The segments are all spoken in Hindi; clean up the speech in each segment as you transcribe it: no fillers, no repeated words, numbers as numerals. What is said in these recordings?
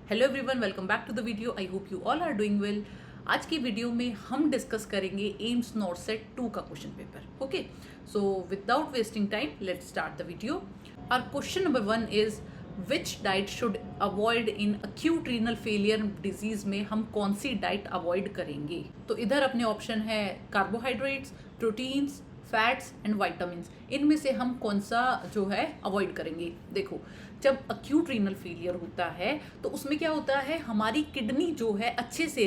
Hello everyone, welcome back to the video. I hope you all are doing well. आज की वीडियो में हम डिस्कस करेंगे एम्स नॉट सेट 2 का question paper. Okay, so without wasting time let's start the video. Our question number 1 is which diet should avoid in acute renal failure disease में हम कौन सी डाइट अवॉइड करेंगे। तो इधर अपने ऑप्शन है carbohydrates, proteins, fats and vitamin. इनमें से हम कौन सा जो है अवॉइड करेंगे। देखो, जब अक्यूट रीनल फेलियर होता है तो उसमें क्या होता है, हमारी किडनी जो है अच्छे से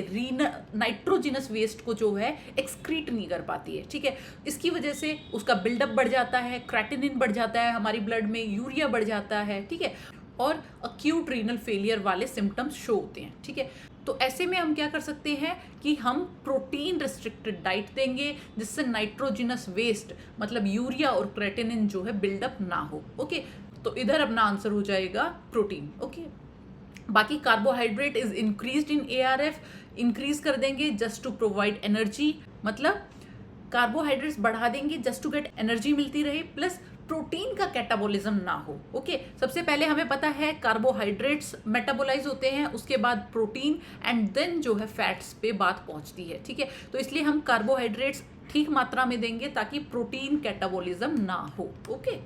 नाइट्रोजिनस वेस्ट को जो है एक्सक्रीट नहीं कर पाती है। ठीक है, इसकी वजह से उसका बिल्डअप बढ़ जाता है, क्रेटिनिन बढ़ जाता है हमारी ब्लड में, यूरिया बढ़ जाता है। ठीक है, और अक्यूट रीनल फेलियर वाले सिम्टम्स शो होते हैं। ठीक है, तो ऐसे में हम क्या कर सकते हैं कि हम प्रोटीन रिस्ट्रिक्टेड डाइट देंगे जिससे नाइट्रोजिनस वेस्ट मतलब यूरिया और क्रेटिनिन जो है बिल्डअप ना हो। ओके, तो इधर अपना आंसर हो जाएगा प्रोटीन। ओके, बाकी carbohydrate is increased in ARF, increase कर देंगे जस्ट टू प्रोवाइड एनर्जी, मतलब कार्बोहाइड्रेट्स बढ़ा देंगे जस्ट टू गेट एनर्जी मिलती रहे, प्लस प्रोटीन का कैटाबॉलिज्म ना हो। ओके, सबसे पहले हमें पता है कार्बोहाइड्रेट्स मेटाबोलाइज होते हैं, उसके बाद प्रोटीन एंड देन जो है फैट्स पे बात पहुंचती है। ठीक है, तो इसलिए हम कार्बोहाइड्रेट्स ठीक मात्रा में देंगे ताकि प्रोटीन कैटाबॉलिज्म ना हो। Okay,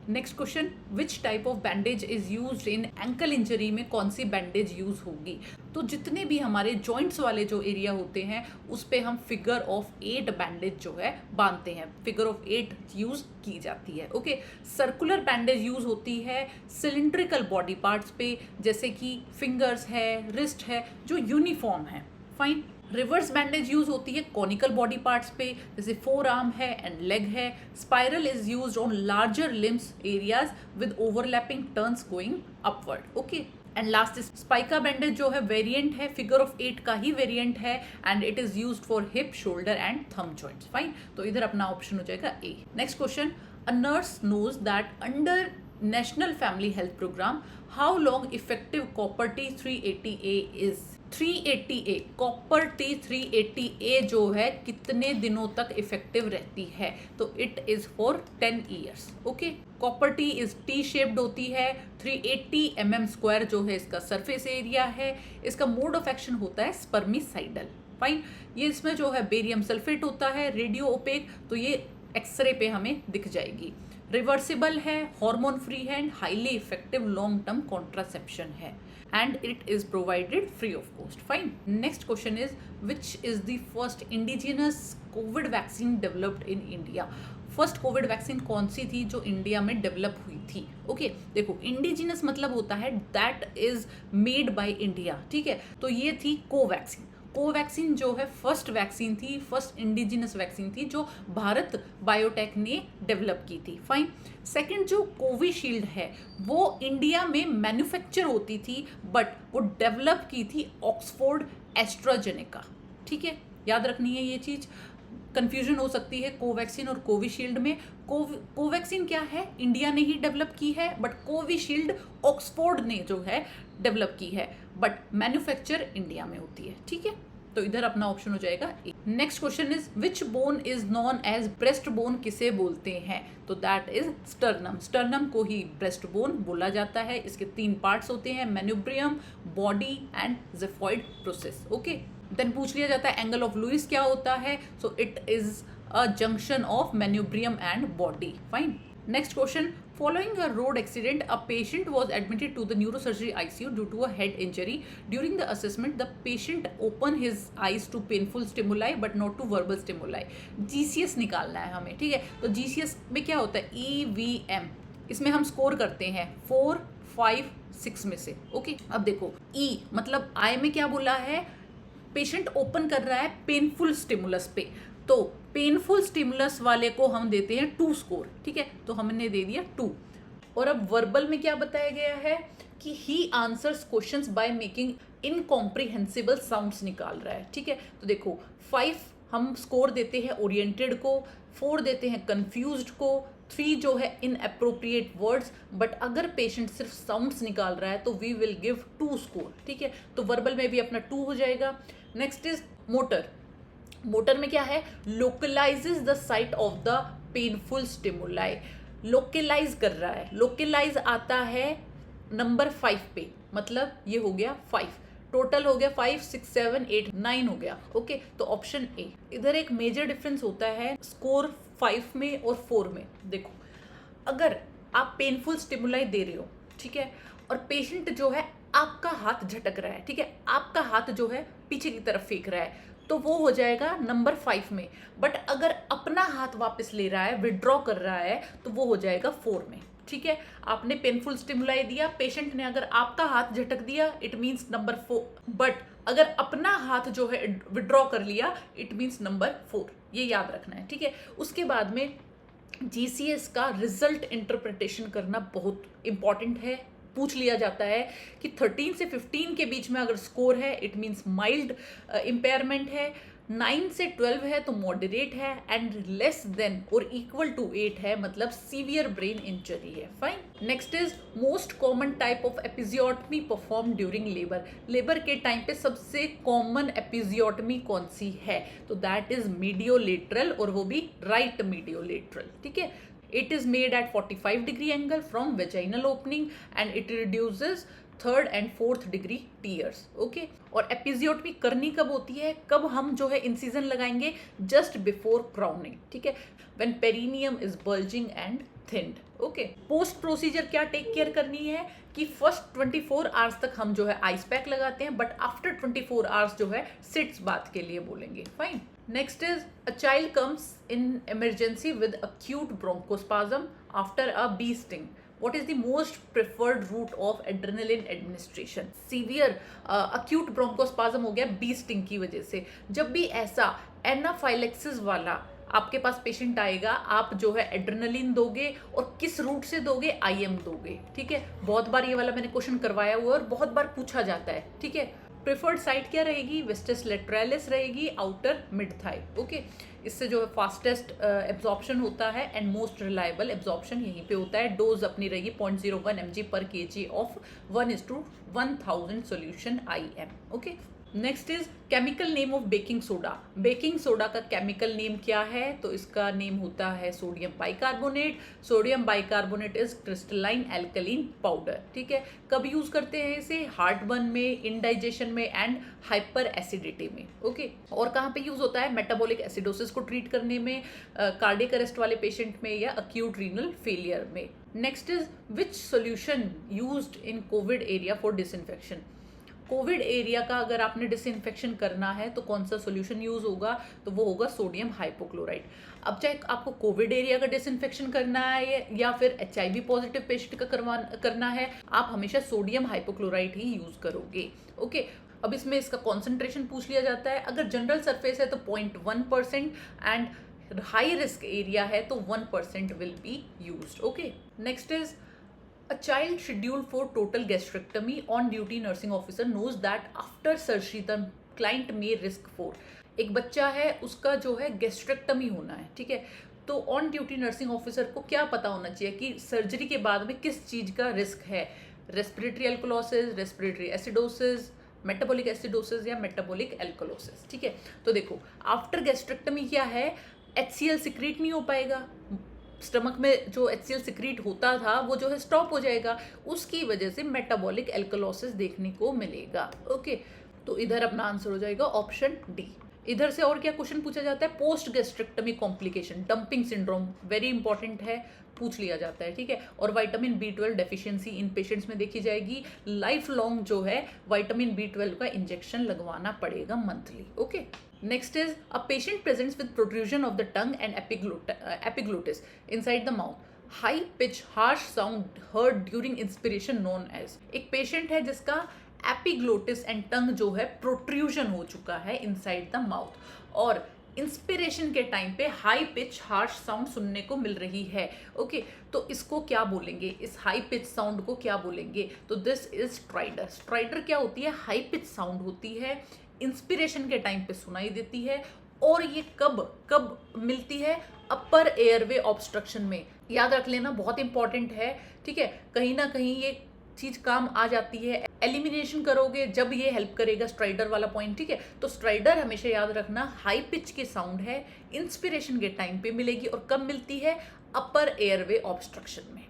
next question, which type of bandage is used in ankle injury में कौन सी बैंडेज यूज होगी। तो जितने भी हमारे जॉइंट्स वाले जो एरिया होते हैं उस पे हम फिगर ऑफ 8 बैंडेज जो है बांधते हैं, फिगर ऑफ 8 यूज की जाती है। ओके, सर्कुलर बैंडेज यूज होती है सिलिंड्रिकल बॉडी पार्ट्स पे, जैसे कि फिंगर्स है, रिस्ट है, जो यूनिफॉर्म है। फाइन। रिवर्स बैंडेज यूज होती है कॉनिकल बॉडी पार्ट्स पे, जैसे फोर आर्म है एंड लेग है। Spiral is used on larger limbs areas with overlapping turns going upward. Okay, and last spica bandage जो है वेरिएंट है, फिगर ऑफ 8 का ही वेरिएंट है and it is used for hip, shoulder and thumb joints. Fine, तो इधर अपना ऑप्शन हो जाएगा A. Next question, a nurse knows that under national family health programme how long effective copper T 380A is. 380A copper T 380A जो है कितने दिनों तक इफेक्टिव रहती है, तो it is for 10 years. Okay, copper T is T shaped होती है, 380 mm² जो है इसका सरफेस एरिया है, इसका मोड ऑफ एक्शन होता है स्पर्मिसाइडल। फाइन, ये इसमें जो है बेरियम सल्फेट होता है, रेडियो ओपेक, तो ये एक्सरे पे हमें दिख जाएगी। रिवर्सिबल है, हार्मोन फ्री है and highly effective long term contraception है and it is provided free of cost. Fine. Next question is, which is the first indigenous COVID vaccine developed in India? First Covid vaccine कौन सी थी जो इंडिया में डेवलप हुई थी। ओके, देखो इंडिजिनस मतलब होता है that is made by India. ठीक है, तो ये थी कोवैक्सीन। कोवैक्सीन जो है फर्स्ट वैक्सीन थी, फर्स्ट इंडिजिनस वैक्सीन थी जो भारत बायोटेक ने डेवलप की थी। फाइन। सेकंड जो कोविशील्ड है वो इंडिया में मैन्युफैक्चर होती थी बट वो डेवलप की थी ऑक्सफोर्ड एस्ट्राजेनेका। ठीक है, याद रखनी है ये चीज, कंफ्यूजन हो सकती है कोवैक्सीन और कोविशील्ड में। कोवैक्सीन क्या है, इंडिया ने ही डेवलप की है, बट कोविशील्ड ऑक्सफोर्ड ने जो है डेवलप की है, बट मैन्युफैक्चर इंडिया में होती है। ठीक है, तो इधर अपना ऑप्शन हो जाएगा A. Next question is, which bone is known as breast bone किसे बोलते हैं, तो दैट इज स्टर्नम। स्टर्नम को ही ब्रेस्ट बोन बोला जाता है। इसके 3 पार्ट्स होते हैं, manubrium, body and xiphoid process. Okay, then पूछ लिया जाता है एंगल ऑफ लुइस क्या होता है, so it is a junction of manubrium and body. Fine. Next question, following a road accident a patient was admitted to the neurosurgery ICU due to a head injury. During the assessment the patient opened his eyes to painful stimuli but not to verbal stimuli. GCS निकालना है हमें। ठीक है, तो GCS में क्या होता है, EVM, इसमें हम स्कोर करते हैं 4, 5, 6 में से। ओके, अब देखो E मतलब आई में क्या बोला है, पेशेंट ओपन कर रहा है पेनफुल स्टिमुलस पे, तो पेनफुल स्टिमुलस वाले को हम देते हैं 2 स्कोर। ठीक है, तो हमने दे दिया 2। और अब वर्बल में क्या बताया गया है कि he answers questions by making incomprehensible sounds निकाल रहा है। ठीक है, तो देखो 5 हम स्कोर देते हैं ओरिएंटेड को, 4 देते हैं कंफ्यूज्ड को, 3 जो है इन अप्रोप्रिएट वर्ड्स, बट अगर पेशेंट सिर्फ साउंड्स निकाल रहा है तो वी विल गिव 2 स्कोर। ठीक है, तो वर्बल में भी अपना 2 हो जाएगा। Next is motor. मोटर में क्या है, localises the site of the painful stimuli, localise कर रहा है। लोकलाइज आता है नंबर 5 पे, मतलब ये हो गया 5, टोटल हो गया 5, 6, 7, 8, 9 हो गया। ओके, तो ऑप्शन ए। इधर एक मेजर डिफरेंस होता है स्कोर 5 में और 4 में। देखो, अगर आप पेनफुल स्टिमुलाई दे रहे हो, ठीक है, और पेशेंट जो है आपका हाथ झटक रहा है, ठीक है, आपका हाथ जो है पीछे की तरफ फेंक रहा है, तो वो हो जाएगा नंबर 5 में। बट अगर अपना हाथ वापस ले रहा है, विड्रॉ कर रहा है, तो वो हो जाएगा 4 में। ठीक है, आपने पेनफुल स्टिमुलाई दिया, पेशेंट ने अगर आपका हाथ झटक दिया, इट मीन्स नंबर 4। बट अगर अपना हाथ जो है विड्रॉ कर लिया, इट मीन्स नंबर 4। ये याद रखना है, ठीक है। उसके बाद में जीसीएस का रिजल्ट इंटरप्रिटेशन करना बहुत इंपॉर्टेंट है। पूछ लिया जाता है कि 13 से 15 के बीच में अगर स्कोर है, इट मीन्स माइल्ड इम्पेयरमेंट है, 9 से 12 है तो मॉडरेट है, एंड लेस देन और इक्वल टू 8 है मतलब सीवियर ब्रेन इंजरी है। Fine. Next is most common type of episiotomy perform during labour. Labour के टाइम पे सबसे कॉमन एपिजियोटमी कौन सी है? तो दैट इज मीडियोलेटरल, और वो भी राइट मीडियोलेटरल। ठीक है, it is made at 45 degree angle from vaginal opening and it reduces 3rd and 4th degree tears. Okay, और एपिजियोटमी करनी कब होती है, कब हम जो है इंसिजन लगाएंगे? Just before crowning. ठीक है, when perineum is bulging and thinned. Okay, post procedure क्या टेक केयर करनी है कि फर्स्ट 24 आवर्स तक हम जो है आइस पैक लगाते हैं, बट आफ्टर 24 आवर्स जो है सिट्स बाथ के लिए बोलेंगे। Fine. Next is a child comes in emergency with acute bronchospasm after a bee sting. What is the most preferred route of adrenaline administration? Severe acute bronchospasm हो गया bee sting की वजह से। जब भी ऐसा एनाफाइलेक्सिस वाला आपके पास पेशेंट आएगा, आप जो है एड्रेनलिन दोगे, और किस रूट से दोगे? आईएम दोगे। ठीक है, बहुत बार ये वाला मैंने क्वेश्चन करवाया हुआ है और बहुत बार पूछा जाता है। ठीक है, प्रेफर्ड साइट क्या रहेगी? वेस्टस लेटरालिस रहेगी, आउटर मिड थाई। ओके, इससे जो है फास्टेस्ट एब्जॉर्प्शन होता है एंड मोस्ट रिलायबल एब्जॉर्प्शन यहीं पे होता है। डोज अपनी रहेगी 0.01 mg/kg of 1:1000 solution IM। Okay, next is chemical name of baking soda. Baking soda का केमिकल नेम क्या है? तो इसका नेम होता है sodium bicarbonate. Sodium bicarbonate is crystalline alkaline powder. ठीक है, कब यूज करते हैं इसे? हार्ट बर्न में, इंडाइजेशन में एंड हाइपर एसिडिटी में। ओके, और कहाँ पे यूज होता है? मेटाबॉलिक एसिडोसिस को ट्रीट करने में, कार्डियक अरेस्ट वाले पेशेंट में, या अक्यूट रीनल फेलियर में। Next is which solution used in Covid area for disinfection. Covid area का अगर आपने डिसइंफेक्शन करना है तो कौन सा सॉल्यूशन यूज होगा? तो वो होगा सोडियम हाइपोक्लोराइड। अब चाहे आपको कोविड एरिया का डिसइंफेक्शन करना है या फिर HIV पॉजिटिव पेशेंट का करना है, आप हमेशा सोडियम हाइपोक्लोराइड ही यूज करोगे। ओके, अब इसमें इसका कॉन्सेंट्रेशन पूछ लिया जाता है। अगर जनरल सरफेस है तो 0.1% एंड हाई रिस्क एरिया है तो 1% will be used. Okay, next is A child scheduled for total gastrectomy on duty nursing officer knows that after surgery the client may risk for। एक बच्चा है, उसका जो है गैस्ट्रेक्टमी होना है। ठीक है, तो ऑन ड्यूटी नर्सिंग ऑफिसर को क्या पता होना चाहिए कि सर्जरी के बाद में किस चीज का रिस्क है? Respiratory alkalosis, respiratory acidosis, metabolic acidosis या मेटाबॉलिक एल्कोलोसिस। ठीक है, तो देखो आफ्टर गैस्ट्रेक्टमी क्या है? HCl सिक्रीट नहीं हो पाएगा, स्टमक में जो HCl सिक्रीट होता था वो जो है स्टॉप हो जाएगा, उसकी वजह से मेटाबॉलिक एल्कोलोसिस देखने को मिलेगा। ओके, तो इधर अपना आंसर हो जाएगा ऑप्शन डी। इधर से और क्या क्वेश्चन पूछा जाता है? Post gastrectomy complication, dumping syndrome, very important है, पूछ लिया जाता है। ठीक है, और vitamin B12 deficiency in patients में देखी जाएगी। लाइफ लॉन्ग जो है विटामिन B12 का इंजेक्शन लगवाना पड़ेगा monthly. Okay, next is a patient presents with protrusion of the tongue and epiglottis inside the mouth. High pitch harsh sound heard during inspiration known as। एक पेशेंट है जिसका एपिग्लोटिस एंड टंग जो है प्रोट्रूजन हो चुका है इनसाइड द माउथ, और इंस्पिरेशन के टाइम पे हाई पिच हार्श साउंड सुनने को मिल रही है। ओके, तो इसको क्या बोलेंगे? इस हाई पिच साउंड को क्या बोलेंगे? तो दिस इज स्ट्राइडर। स्ट्राइडर क्या होती है? हाई पिच साउंड होती है, इंस्पिरेशन के टाइम पे सुनाई देती है, और ये कब मिलती है? अपर एयरवे ऑब्स्ट्रक्शन में। याद रख लेना, बहुत इंपॉर्टेंट है। ठीक है, कहीं ना कहीं ये चीज काम आ जाती है, एलिमिनेशन करोगे जब ये हेल्प करेगा स्ट्राइडर वाला पॉइंट। ठीक है, तो स्ट्राइडर हमेशा याद रखना हाई पिच के साउंड है, इंस्पिरेशन के टाइम पे मिलेगी, और कब मिलती है? अपर एयरवे ऑब्स्ट्रक्शन में।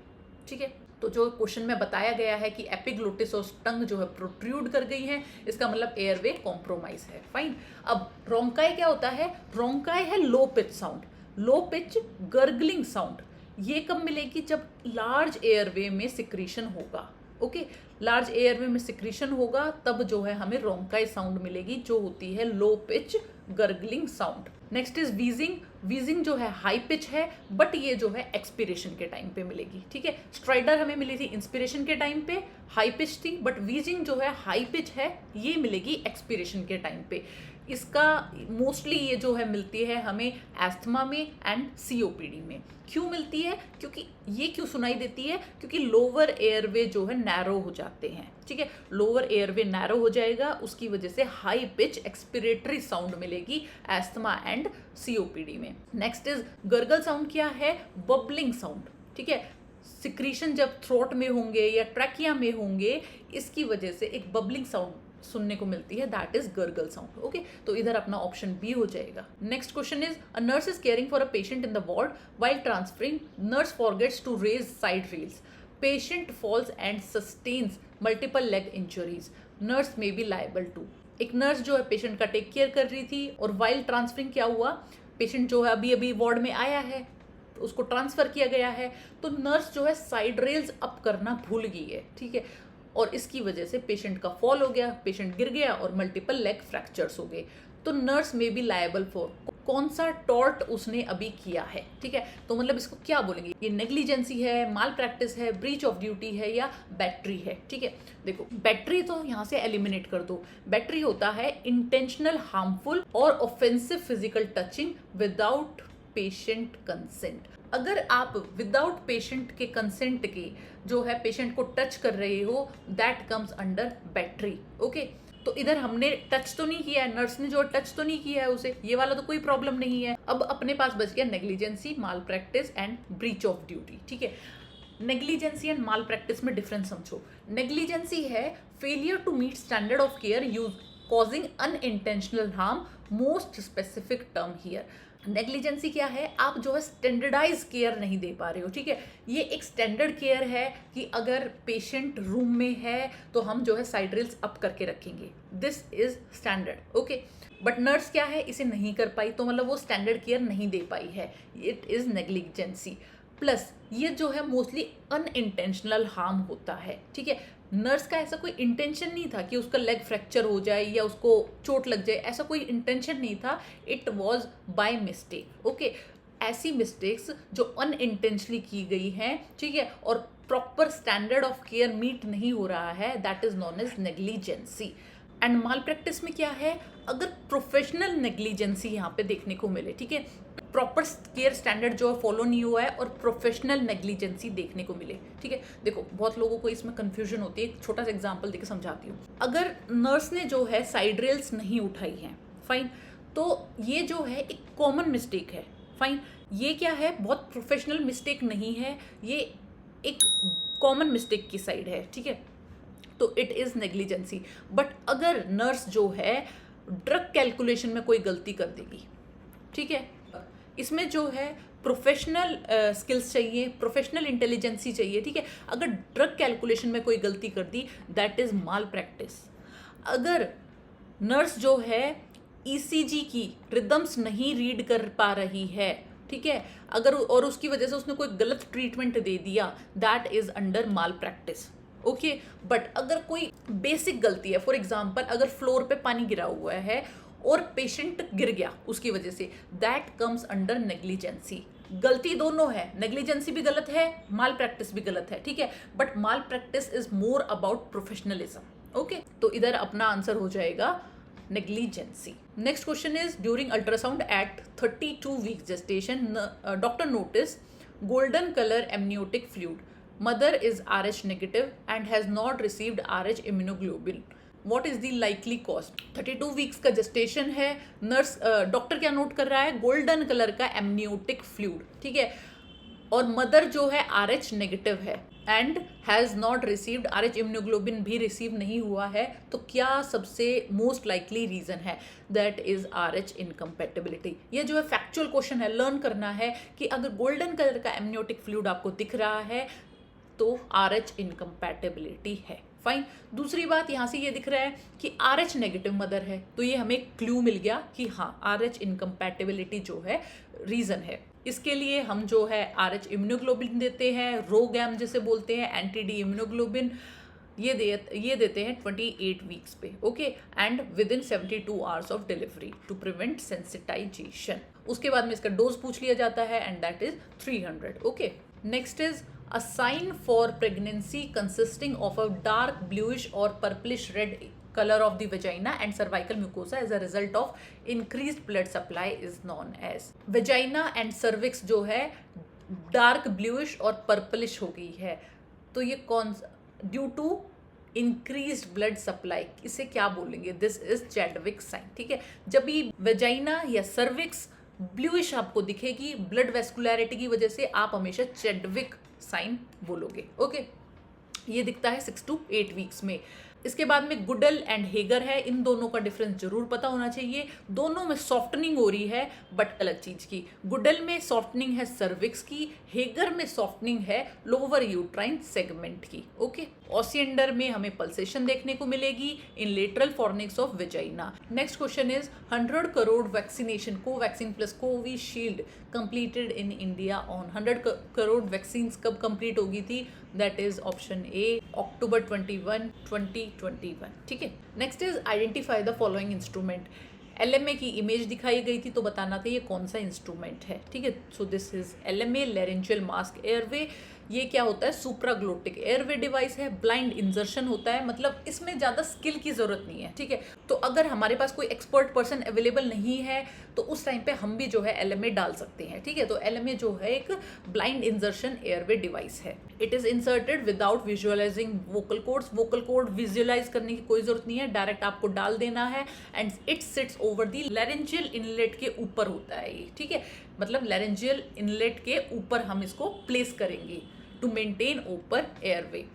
ठीक है, तो जो क्वेश्चन में बताया गया है कि एपिग्लोटिस और टंग जो है प्रोट्रूड कर गई है, इसका मतलब एयरवे कॉम्प्रोमाइज है। फाइन। अब रोंकाई क्या होता है? रोंकाई है low pitch sound, low pitch gargling sound. ये कब मिलेगी? जब लार्ज एयरवे में सिक्रीशन होगा। ओके, लार्ज एयरवे में सिक्रीशन होगा तब जो है हमें रोंकाई साउंड मिलेगी, जो होती है low pitch gargling sound. Next is wheezing. Wheezing जो है हाई पिच है, बट ये जो है एक्सपिरेशन के टाइम पे मिलेगी। ठीक है, स्ट्राइडर हमें मिली थी इंस्पिरेशन के टाइम पे, हाई पिच थी, बट वीजिंग जो है हाई पिच है, ये मिलेगी एक्सपिरेशन के टाइम पे। इसका मोस्टली ये जो है मिलती है हमें एस्थमा में एंड सीओपीडी में। क्यों मिलती है? क्योंकि ये क्यों सुनाई देती है? क्योंकि लोअर एयरवे जो है नैरो हो जाते हैं। ठीक है, लोअर एयरवे नैरो हो जाएगा, उसकी वजह से हाई पिच एक्सपिरेटरी साउंड मिलेगी एस्थमा एंड सीओपीडी में। Next is gargle sound. क्या है? Bubbling sound. ठीक है, सिक्रीशन जब थ्रोट में होंगे या ट्रैकिया में होंगे, इसकी वजह से एक बबलिंग साउंड सुनने को मिलती है, that is gargle sound. Okay, तो इधर अपना ऑप्शन बी हो जाएगा। Next question is a nurse is caring for a patient in the ward while transferring, nurse forgets to raise side rails, patient falls and sustains multiple leg injuries, nurse may be liable to. एक नर्स जो है पेशेंट का टेक केयर कर रही थी और वाइल ट्रांसफरिंग क्या हुआ, पेशेंट जो है अभी अभी वार्ड में आया है, तो उसको ट्रांसफर किया गया है, तो नर्स जो है साइड रेल्स अप करना भूल गई है। ठीक है, और इसकी वजह से पेशेंट का फॉल हो गया, पेशेंट गिर गया और मल्टीपल लेग फ्रैक्चर्स हो गए, तो नर्स में बी लायबल फॉर। कौन सा टॉर्ट उसने अभी किया है? ठीक है, तो मतलब इसको क्या बोलेंगे? ये नेग्लिजेंसी है, माल प्रैक्टिस है, ब्रीच ऑफ ड्यूटी है या बैटरी है? ठीक है, देखो बैटरी तो यहाँ से एलिमिनेट कर दो। बैटरी होता है इंटेंशनल हार्मफुल और offensive physical touching without patient consent. अगर आप विदाउट पेशेंट के कंसेंट के जो है पेशेंट को टच कर रहे हो, that comes under battery. Okay, तो इधर हमने टच तो नहीं किया है, नर्स ने जो टच तो नहीं किया है उसे, ये वाला तो कोई प्रॉब्लम नहीं है। अब अपने पास बच गया negligence, malpractice and breach of duty. ठीक है, नेग्लिजेंसी एंड माल प्रैक्टिस में डिफरेंस समझो। नेग्लिजेंसी है failure to meet standard of care use causing unintentional harm, most specific term here. Negligence क्या है? आप जो है स्टैंडर्डाइज केयर नहीं दे पा रहे हो। ठीक है, ये एक स्टैंडर्ड केयर है कि अगर पेशेंट रूम में है तो हम जो है साइड रेल्स अप करके रखेंगे, this is standard. Okay, but nurse क्या है, इसे नहीं कर पाई, तो मतलब वो स्टैंडर्ड केयर नहीं दे पाई है, इट इज नेग्लिजेंसी। प्लस ये जो है मोस्टली अनइंटेंशनल हार्म होता है। ठीक है, नर्स का ऐसा कोई इंटेंशन नहीं था कि उसका लेग फ्रैक्चर हो जाए या उसको चोट लग जाए, ऐसा कोई इंटेंशन नहीं था, it was by mistake. Okay, ऐसी मिस्टेक्स जो अनइंटेंशनली की गई हैं, ठीक है, और proper standard of care meet नहीं हो रहा है, that is known as negligence. And malpractice में क्या है? अगर प्रोफेशनल नेग्लिजेंसी यहाँ पे देखने को मिले, ठीक है, प्रॉपर केयर स्टैंडर्ड जो है फॉलो नहीं हुआ है और प्रोफेशनल नेग्लिजेंसी देखने को मिले। ठीक है, देखो बहुत लोगों को इसमें कंफ्यूजन होती है, एक छोटा सा एग्जांपल देके समझाती हूँ। अगर नर्स ने जो है साइड रेल्स नहीं उठाई हैं, फाइन, तो ये जो है एक कॉमन मिस्टेक है। फाइन, ये क्या है? बहुत प्रोफेशनल मिस्टेक नहीं है, ये एक कॉमन मिस्टेक की साइड है। ठीक है, तो इट इज नेग्लिजेंसी। बट अगर नर्स जो है ड्रग कैलकुलेशन में कोई गलती कर देगी, ठीक है, इसमें जो है प्रोफेशनल स्किल्स चाहिए, प्रोफेशनल इंटेलिजेंसी चाहिए। ठीक है, अगर ड्रग कैलकुलेशन में कोई गलती कर दी, दैट इज माल प्रैक्टिस। अगर नर्स जो है ईसीजी की रिदम्स नहीं रीड कर पा रही है, ठीक है, अगर और उसकी वजह से उसने कोई गलत ट्रीटमेंट दे दिया, that is under mall practice. Okay, but अगर कोई बेसिक गलती है, फॉर एग्जाम्पल अगर फ्लोर पे पानी गिरा हुआ है और पेशेंट गिर गया उसकी वजह से, दैट कम्स अंडर नेग्लिजेंसी। गलती दोनों है, नेग्लिजेंसी भी गलत है, माल प्रैक्टिस भी गलत है। ठीक है, but malpractice is more about professionalism. Okay, तो इधर अपना आंसर हो जाएगा negligence. Next question is during ultrasound at 32 week gestation, doctor notice golden colour amniotic fluid, mother is Rh negative and has not received Rh immunoglobulin. What is the likely cause? 32 weeks का जेस्टेशन है, नर्स डॉक्टर क्या नोट कर रहा है? गोल्डन कलर का एमनियोटिक फ्लूइड। ठीक है, और मदर जो है RH नेगेटिव है and has not received, RH immunoglobulin भी रिसीव नहीं हुआ है, तो क्या सबसे मोस्ट लाइकली रीजन है? That is RH incompatibility. ये जो है फैक्चुअल क्वेश्चन है, लर्न करना है कि अगर गोल्डन कलर का एमनियोटिक फ्लूइड आपको दिख रहा है, तो RH इनकम्पैटिबिलिटी है। फाइन। दूसरी बात यहाँ से ये दिख रहा है कि RH नेगेटिव मदर है, तो ये हमें क्लू मिल गया कि हाँ RH इनकम्पैटिबिलिटी जो है रीजन है। इसके लिए हम जो है RH इम्यूनोग्लोबिन देते हैं, रोगैम जिसे बोलते हैं, एंटी डी इम्यूनोग्लोबिन, ये देते हैं 28 वीक्स पे। Okay, and within 72 hours of delivery to prevent sensitisation. उसके बाद में इसका डोज पूछ लिया जाता है and that is 300। Okay, next is a sign for pregnancy consisting of a dark bluish or purplish red color of the vagina and cervical mucosa as a result of increased blood supply is known as। vagina and cervix जो है dark bluish और purplish हो गई है, तो ये कौन due to increased blood supply, इसे क्या बोलेंगे? This is Chadwick sign. ठीक है, जब भी वेजाइना या सर्विक्स ब्लूइश आपको दिखेगी ब्लड वेस्कुलैरिटी की वजह से, आप हमेशा चैडविक साइन बोलोगे। ओके, ये दिखता है 6 to 8 वीक्स में। इसके बाद में गुडल एंड हेगर है, इन दोनों का डिफरेंस जरूर पता होना चाहिए। दोनों में सॉफ्टनिंग हो रही है बट अलग चीज की। गुडल में सॉफ्टनिंग है सर्विक्स की, हेगर में सॉफ्टनिंग है लोअर यूट्राइन सेगमेंट की। ओके, ऑसिएंडर में हमें पल्सेशन देखने को मिलेगी in lateral fornix of vagina. Next question is 100 crore vaccination Covaxin plus Covishield completed in India on. 100 crore vaccine कब कंप्लीट होगी थी? That is option A, October 21, 2021। ठीक है, next is identify the following instrument. LMA की इमेज दिखाई गई थी तो बताना था ये कौन सा इंस्ट्रूमेंट है। ठीक है, सो this is LMA, laryngeal mask airway. ये क्या होता है? सुप्राग्लोटिक एयरवे डिवाइस है। ब्लाइंड इंजर्शन होता है, मतलब इसमें ज़्यादा स्किल की ज़रूरत नहीं है। ठीक है, तो अगर हमारे पास कोई एक्सपर्ट पर्सन अवेलेबल नहीं है तो उस टाइम पे हम भी जो है LMA डाल सकते हैं। ठीक है, तो LMA जो है एक ब्लाइंड इंजर्शन एयरवे डिवाइस है। It is inserted without visualising vocal cords. Vocal cord visualise करने की कोई ज़रूरत नहीं है, डायरेक्ट आपको डाल देना है and it sits over the laryngeal inlet के ऊपर होता है ये। ठीक है, मतलब लैरिंजियल इनलेट के ऊपर हम इसको प्लेस करेंगे टू मेंटेन ओपन एयरवे।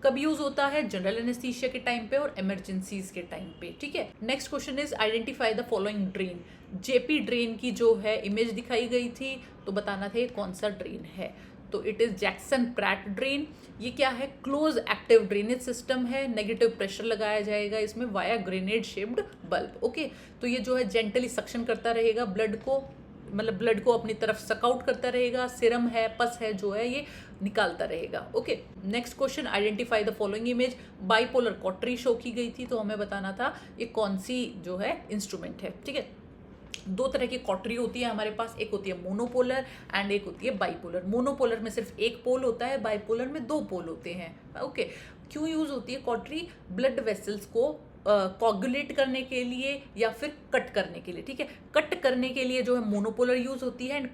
कब यूज होता है? जनरल एनेस्थीसिया के टाइम पे और इमरजेंसीज के टाइम पे। ठीक है, next question is identify the following drain. JP drain की जो है इमेज दिखाई गई थी तो बताना था ये कौन सा ड्रेन है। तो it is Jackson Pratt drain. ये क्या है? क्लोज एक्टिव ड्रेनेज सिस्टम है। नेगेटिव प्रेशर लगाया जाएगा इसमें via grenade shaped bulb. Okay, तो ये जो है जेंटली सक्शन करता रहेगा ब्लड को, मतलब ब्लड को अपनी तरफ सकआउट करता रहेगा। सिरम है, पस है, जो है ये निकालता रहेगा। Okay, next question identify the following image. Bipolar cautery show की गई थी तो हमें बताना था ये कौन सी जो है इंस्ट्रूमेंट है। ठीक है, दो तरह की कॉटरी होती है हमारे पास, एक होती है मोनोपोलर एंड एक होती है बाइपोलर। मोनोपोलर में सिर्फ एक पोल होता है, बाइपोलर में 2 पोल होते हैं। ओके, क्यों यूज होती है कॉटरी? ब्लड वेसल्स को कोगुलेट करने के लिए या फिर कट करने के लिए। ठीक है, कट करने के लिए जो है मोनोपोलर यूज होती है एंड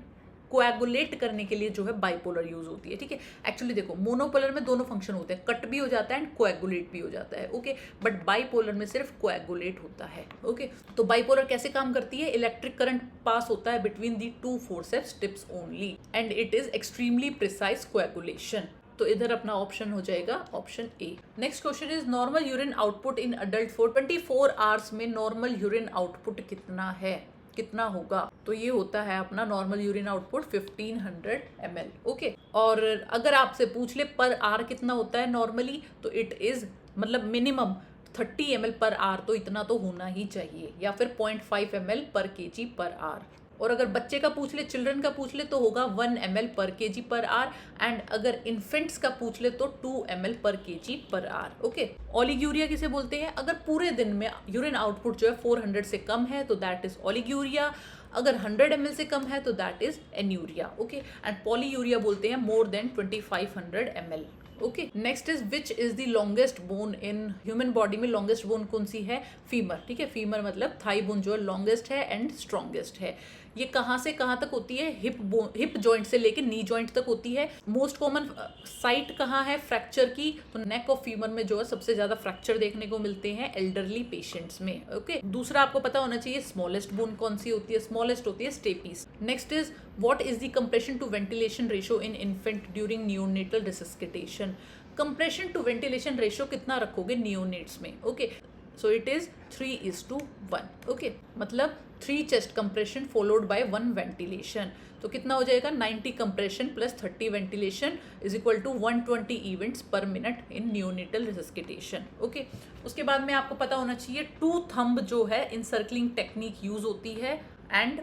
कोएगुलेट करने के लिए जो है बाइपोलर यूज होती है। ठीक है, एक्चुअली देखो मोनोपोलर में दोनों फंक्शन होते हैं, कट भी हो जाता है एंड कोएगुलेट भी हो जाता है। ओके, बट बाइपोलर में सिर्फ कोएगुलेट होता है। ओके, तो बाइपोलर कैसे काम करती है? इलेक्ट्रिक करंट पास होता है between the 2 forceps tips only and it is extremely precise coagulation. तो इधर अपना ऑप्शन हो जाएगा option A. Next question is normal urine output in adult for 24 hours में नॉर्मल यूरिन आउटपुट कितना है, कितना होगा? तो ये होता है अपना normal urine output 1500 ml। Okay, और अगर आपसे पूछ ले पर आवर कितना होता है नॉर्मली, तो इट इज मतलब मिनिमम 30 ml पर आवर, तो इतना तो होना ही चाहिए, या फिर 0.5 ml पर kg पर आवर। और अगर बच्चे का पूछ ले, चिल्ड्रन का पूछ ले, तो होगा 1 ml पर kg पर आवर एंड अगर इन्फेंट्स का पूछ ले तो 2 ml पर kg per hour. Okay, oliguria किसे बोलते हैं? अगर पूरे दिन में यूरिन आउटपुट जो है 400 से कम है तो दैट इज ओलिग्यूरिया। अगर 100 ml से कम है तो that is anuria. Okay, and polyuria बोलते हैं more than 2500 ml। Okay, next is which is the longest bone in human body में लॉन्गेस्ट बोन कौन सी है? फीमर। ठीक है, फीमर मतलब थाई बोन जो है लॉन्गेस्ट है एंड स्ट्रॉन्गेस्ट है। ये कहाँ से कहाँ तक होती है? हिप जॉइंट से लेकर नी जॉइंट तक होती है। मोस्ट कॉमन साइट कहाँ है फ्रैक्चर की? तो नेक ऑफ फीमर में जो है सबसे ज्यादा फ्रैक्चर देखने को मिलते हैं एल्डरली पेशेंट्स में। ओके, दूसरा आपको पता होना चाहिए स्मॉलेस्ट बोन कौन सी होती है? स्मॉलेस्ट होती है stapes. Next is what is the compression to ventilation ratio in infant during neonatal resuscitation. Compression to ventilation ratio कितना रखोगे नियोनेट्स में? Okay, so it is 3:1. Okay, मतलब 3 chest compression followed by 1 ventilation. तो कितना हो जाएगा, 90 compression plus 30 ventilation is equal to 120 events per minute in neonatal resuscitation. Okay, उसके बाद में आपको पता होना चाहिए 2 थंब जो है इंसर्कलिंग टेक्निक यूज होती है, एंड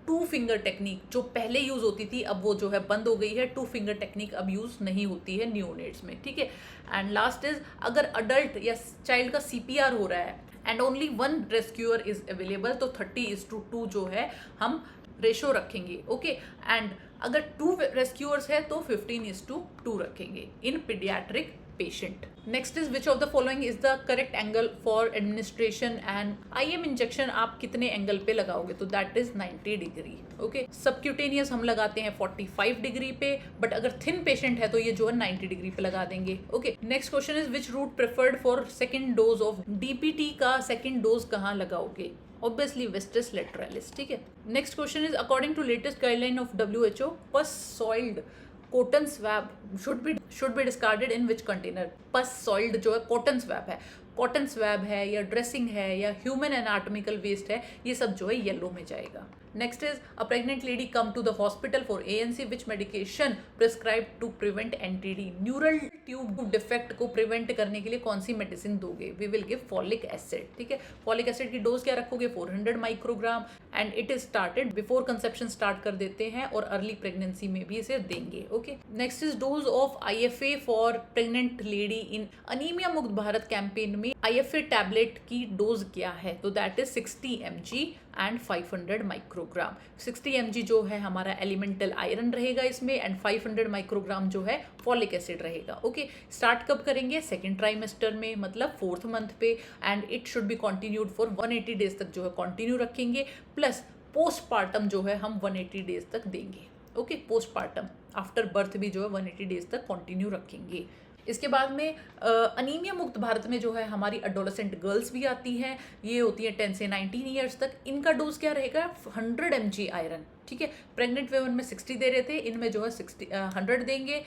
2 फिंगर टेक्निक जो पहले यूज होती थी अब वो जो है बंद हो गई है. 2 फिंगर टेक्निक अब यूज नहीं होती है न्यूनेट्स में. ठीक है, एंड लास्ट इज अगर अडल्ट या चाइल्ड का CPR हो रहा है and only 1 rescuer is available, तो 30:2 जो है हम रेशो रखेंगे. ओके, एंड अगर 2 रेस्क्यूअर्स है तो 15:2 रखेंगे in paediatric patient. Next is which of the following is the correct angle for administration and IM injection आप कितने एंगल पे लगाओगे, तो that is 90 degree. Okay, subcutaneous हम लगाते हैं 45 डिग्री पे, बट अगर थिन पेशेंट है तो ये जो है 90 डिग्री पे लगा देंगे. Okay, next question is which route preferred for second dose of DPT का सेकेंड डोज कहाँ लगाओगे, obviously vestis lateralis. ठीक है, next question is according to latest guideline of WHO, pus soiled cotton swab should be discarded in which container. pus soiled जो है cotton swab है, कॉटन स्वैब है या ड्रेसिंग है या ह्यूमन एनाटॉमिकल वेस्ट है, ये सब जो है येलो में जाएगा. Next is a pregnant lady come to the hospital for ANC, which medication prescribe to prevent NTD. Neural tube defect को प्रिवेंट करने के लिए कौन सी मेडिसिन दोगे, we will give folic acid. ठीक है, फॉलिक एसिड की डोज क्या रखोगे, 400 microgram, and it is started before conception start कर देते हैं और अर्ली प्रेगनेंसी में भी इसे देंगे. Okay, next is dose of IFA for pregnant lady in anaemia मुक्त भारत कैंपेन में IFA टैबलेट की डोज क्या है, तो that is 60 mg and 500 microgram. 60 mg जो है हमारा एलिमेंटल आयरन रहेगा इसमें, एंड 500 माइक्रोग्राम जो है फॉलिक एसिड रहेगा. ओके, स्टार्ट कब करेंगे, सेकेंड ट्राइमेस्टर में, मतलब 4th मंथ पे, and it should be continued for 180 days तक जो है कंटिन्यू रखेंगे. प्लस पोस्टपार्टम जो है हम 180 डेज तक देंगे. ओके, पोस्टपार्टम आफ्टर बर्थ भी जो है 180 डेज तक कंटिन्यू रखेंगे. इसके बाद में अनीमिया मुक्त भारत में जो है हमारी एडोलेसेंट गर्ल्स भी आती हैं, ये होती है 10 से 19 ईयर्स तक. इनका डोज क्या रहेगा, 100 mg आयरन. ठीक है, प्रेग्नेंट वेमन में 60 दे रहे थे, इनमें जो है 100 देंगे,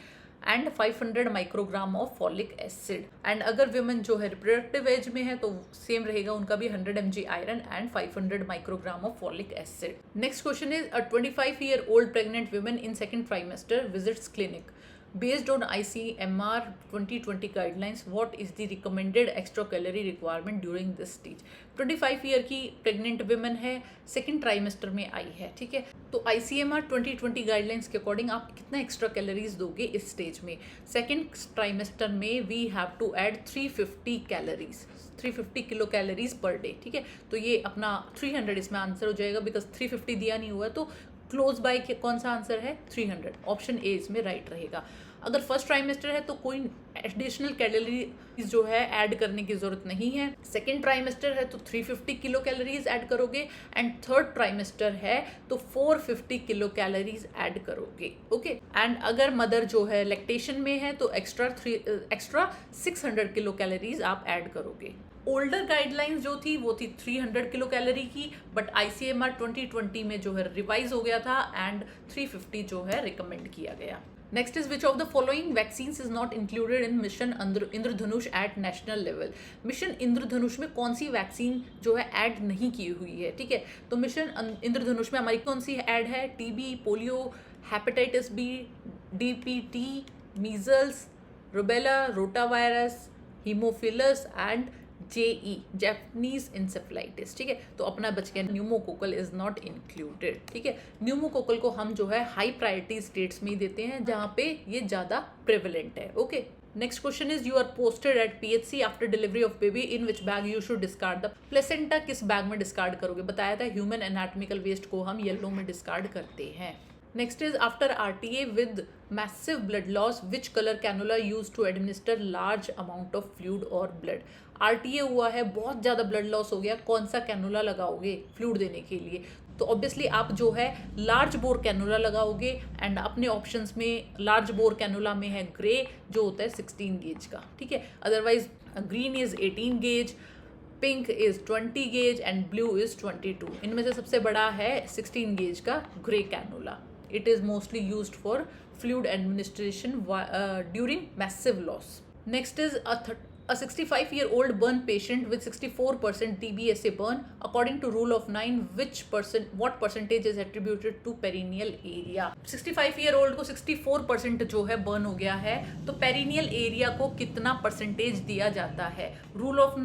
and 500 microgram of folic acid. And अगर विमेन जो है रिप्रोडक्टिव एज में है तो सेम रहेगा, उनका भी 100 mg iron and 500 microgram of folic acid. Next question is a 25-year-old pregnant women in second trimester visits clinic. Based on ICMR 2020 guidelines, what is the recommended extra calorie requirement during this stage? 25 year की प्रेग्नेंट विमेन है, सेकेंड ट्राइमेस्टर में आई है. ठीक है, तो ICMR 2020 गाइडलाइंस के अकॉर्डिंग आप कितना एक्स्ट्रा कैलोरीज दोगे इस स्टेज में. सेकेंड ट्राइमेस्टर में we have to add 350 calories, 350 kilo calories per day. ठीक है, तो ये अपना 300 इसमें आंसर हो जाएगा, बिकॉज 350 दिया नहीं हुआ है, तो क्लोज बाय के कौन सा आंसर है, 300. ऑप्शन ए इसमें राइट रहेगा. अगर फर्स्ट ट्राइमेस्टर है तो कोई एडिशनल कैलोरीज जो है ऐड करने की जरूरत नहीं है. सेकेंड ट्राइमेस्टर है तो 350 किलो कैलोरीज ऐड करोगे, एंड थर्ड ट्राइमेस्टर है तो 450 किलो कैलोरीज ऐड करोगे. ओके, एंड अगर मदर जो है लैक्टेशन में है तो एक्स्ट्रा 600 किलो कैलोरीज आप ऐड करोगे. ओल्डर गाइडलाइंस जो थी वो थी 300 किलो कैलोरी की, बट ICMR 2020 में जो है रिवाइज हो गया था एंड 350 जो है रिकमेंड किया गया. Next is which of the following vaccines is not included in Mission Indradhanush at national level. Mission Indradhanush में कौन सी वैक्सीन जो है ऐड नहीं की हुई है. ठीक है, तो मिशन इंद्रधनुष में हमारी कौन सी ऐड है, TB, polio, hepatitis B, DPT, measles, rubella, rotavirus, Haemophilus and JE, Japanese encephalitis. ठीक है, तो अपना बच गया न्यूमोकोकल इज नॉट इंक्लूडेड. ठीक है, न्यूमोकोकल को हम जो है हाई प्रायोरिटी स्टेट्स में ही देते हैं जहाँ पे ये ज़्यादा प्रेवलेंट है. Okay, next question is you are posted at PHC after delivery of baby, in which bag you should discard the placenta. किस बैग में डिस्कार्ड करोगे, बताया था ह्यूमन एनाटॉमिकल वेस्ट को हम येलो में डिस्कार्ड करते हैं. Next is after RTA with massive blood loss, which color cannula used to administer large amount of fluid or blood. RTA हुआ है, बहुत ज़्यादा ब्लड लॉस हो गया, कौन सा कैनुला लगाओगे फ्लूइड देने के लिए, तो ऑब्वियसली आप जो है लार्ज बोर कैनुला लगाओगे. एंड अपने ऑप्शंस में लार्ज बोर कैनुला में है ग्रे जो होता है 16 गेज का. ठीक है, otherwise green is 18 gauge, pink is 20 gauge and blue is 22. इनमें से सबसे बड़ा है 16 गेज का grey cannula. It is mostly used for fluid administration during massive loss. Next is a A 65-year-old burn patient with 64% TBSA burn, according to rule of 9, what percentage is attributed to perineal area? 65-year-old को 64% जो है बर्न हो गया है, तो पेरिनियल एरिया को कितना परसेंटेज दिया जाता है? रूल ऑफ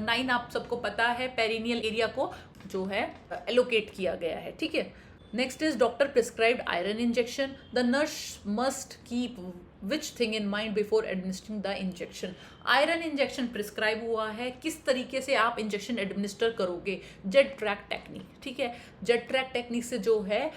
9 आप सबको पता है, पेरिनियल एरिया को जो है एलोकेट किया गया है, ठीक है। Next is doctor prescribed iron injection, the nurse must keep which thing in mind before administering the injection. Iron injection prescribe हुआ है, किस तरीके से आप इंजेक्शन एडमिनिस्टर करोगे? जेट ट्रैक टेक्निक, ठीक है। जेट ट्रैक टेक्निक से जो है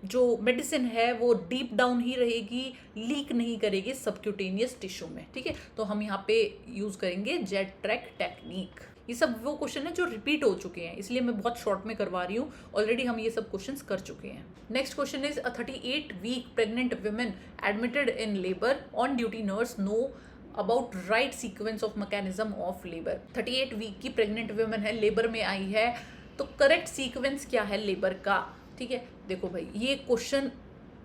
जो मेडिसिन है वो डीप डाउन ही रहेगी, लीक नहीं करेगी सबक्यूटेनियस टिश्यू में, ठीक है। तो हम यहाँ पे यूज करेंगे जेट ट्रैक टेक्निक। ये सब वो क्वेश्चन है जो रिपीट हो चुके हैं, इसलिए मैं बहुत शॉर्ट में करवा रही हूँ, ऑलरेडी हम ये सब क्वेश्चंस कर चुके हैं। Next question is, a 38 week pregnant women admitted in labour, on duty nurse know about right sequence of mechanism of labour. 38 week की प्रेग्नेंट वुमेन है, लेबर में आई है, तो करेक्ट सीक्वेंस क्या है लेबर का? ठीक है, देखो भाई ये क्वेश्चन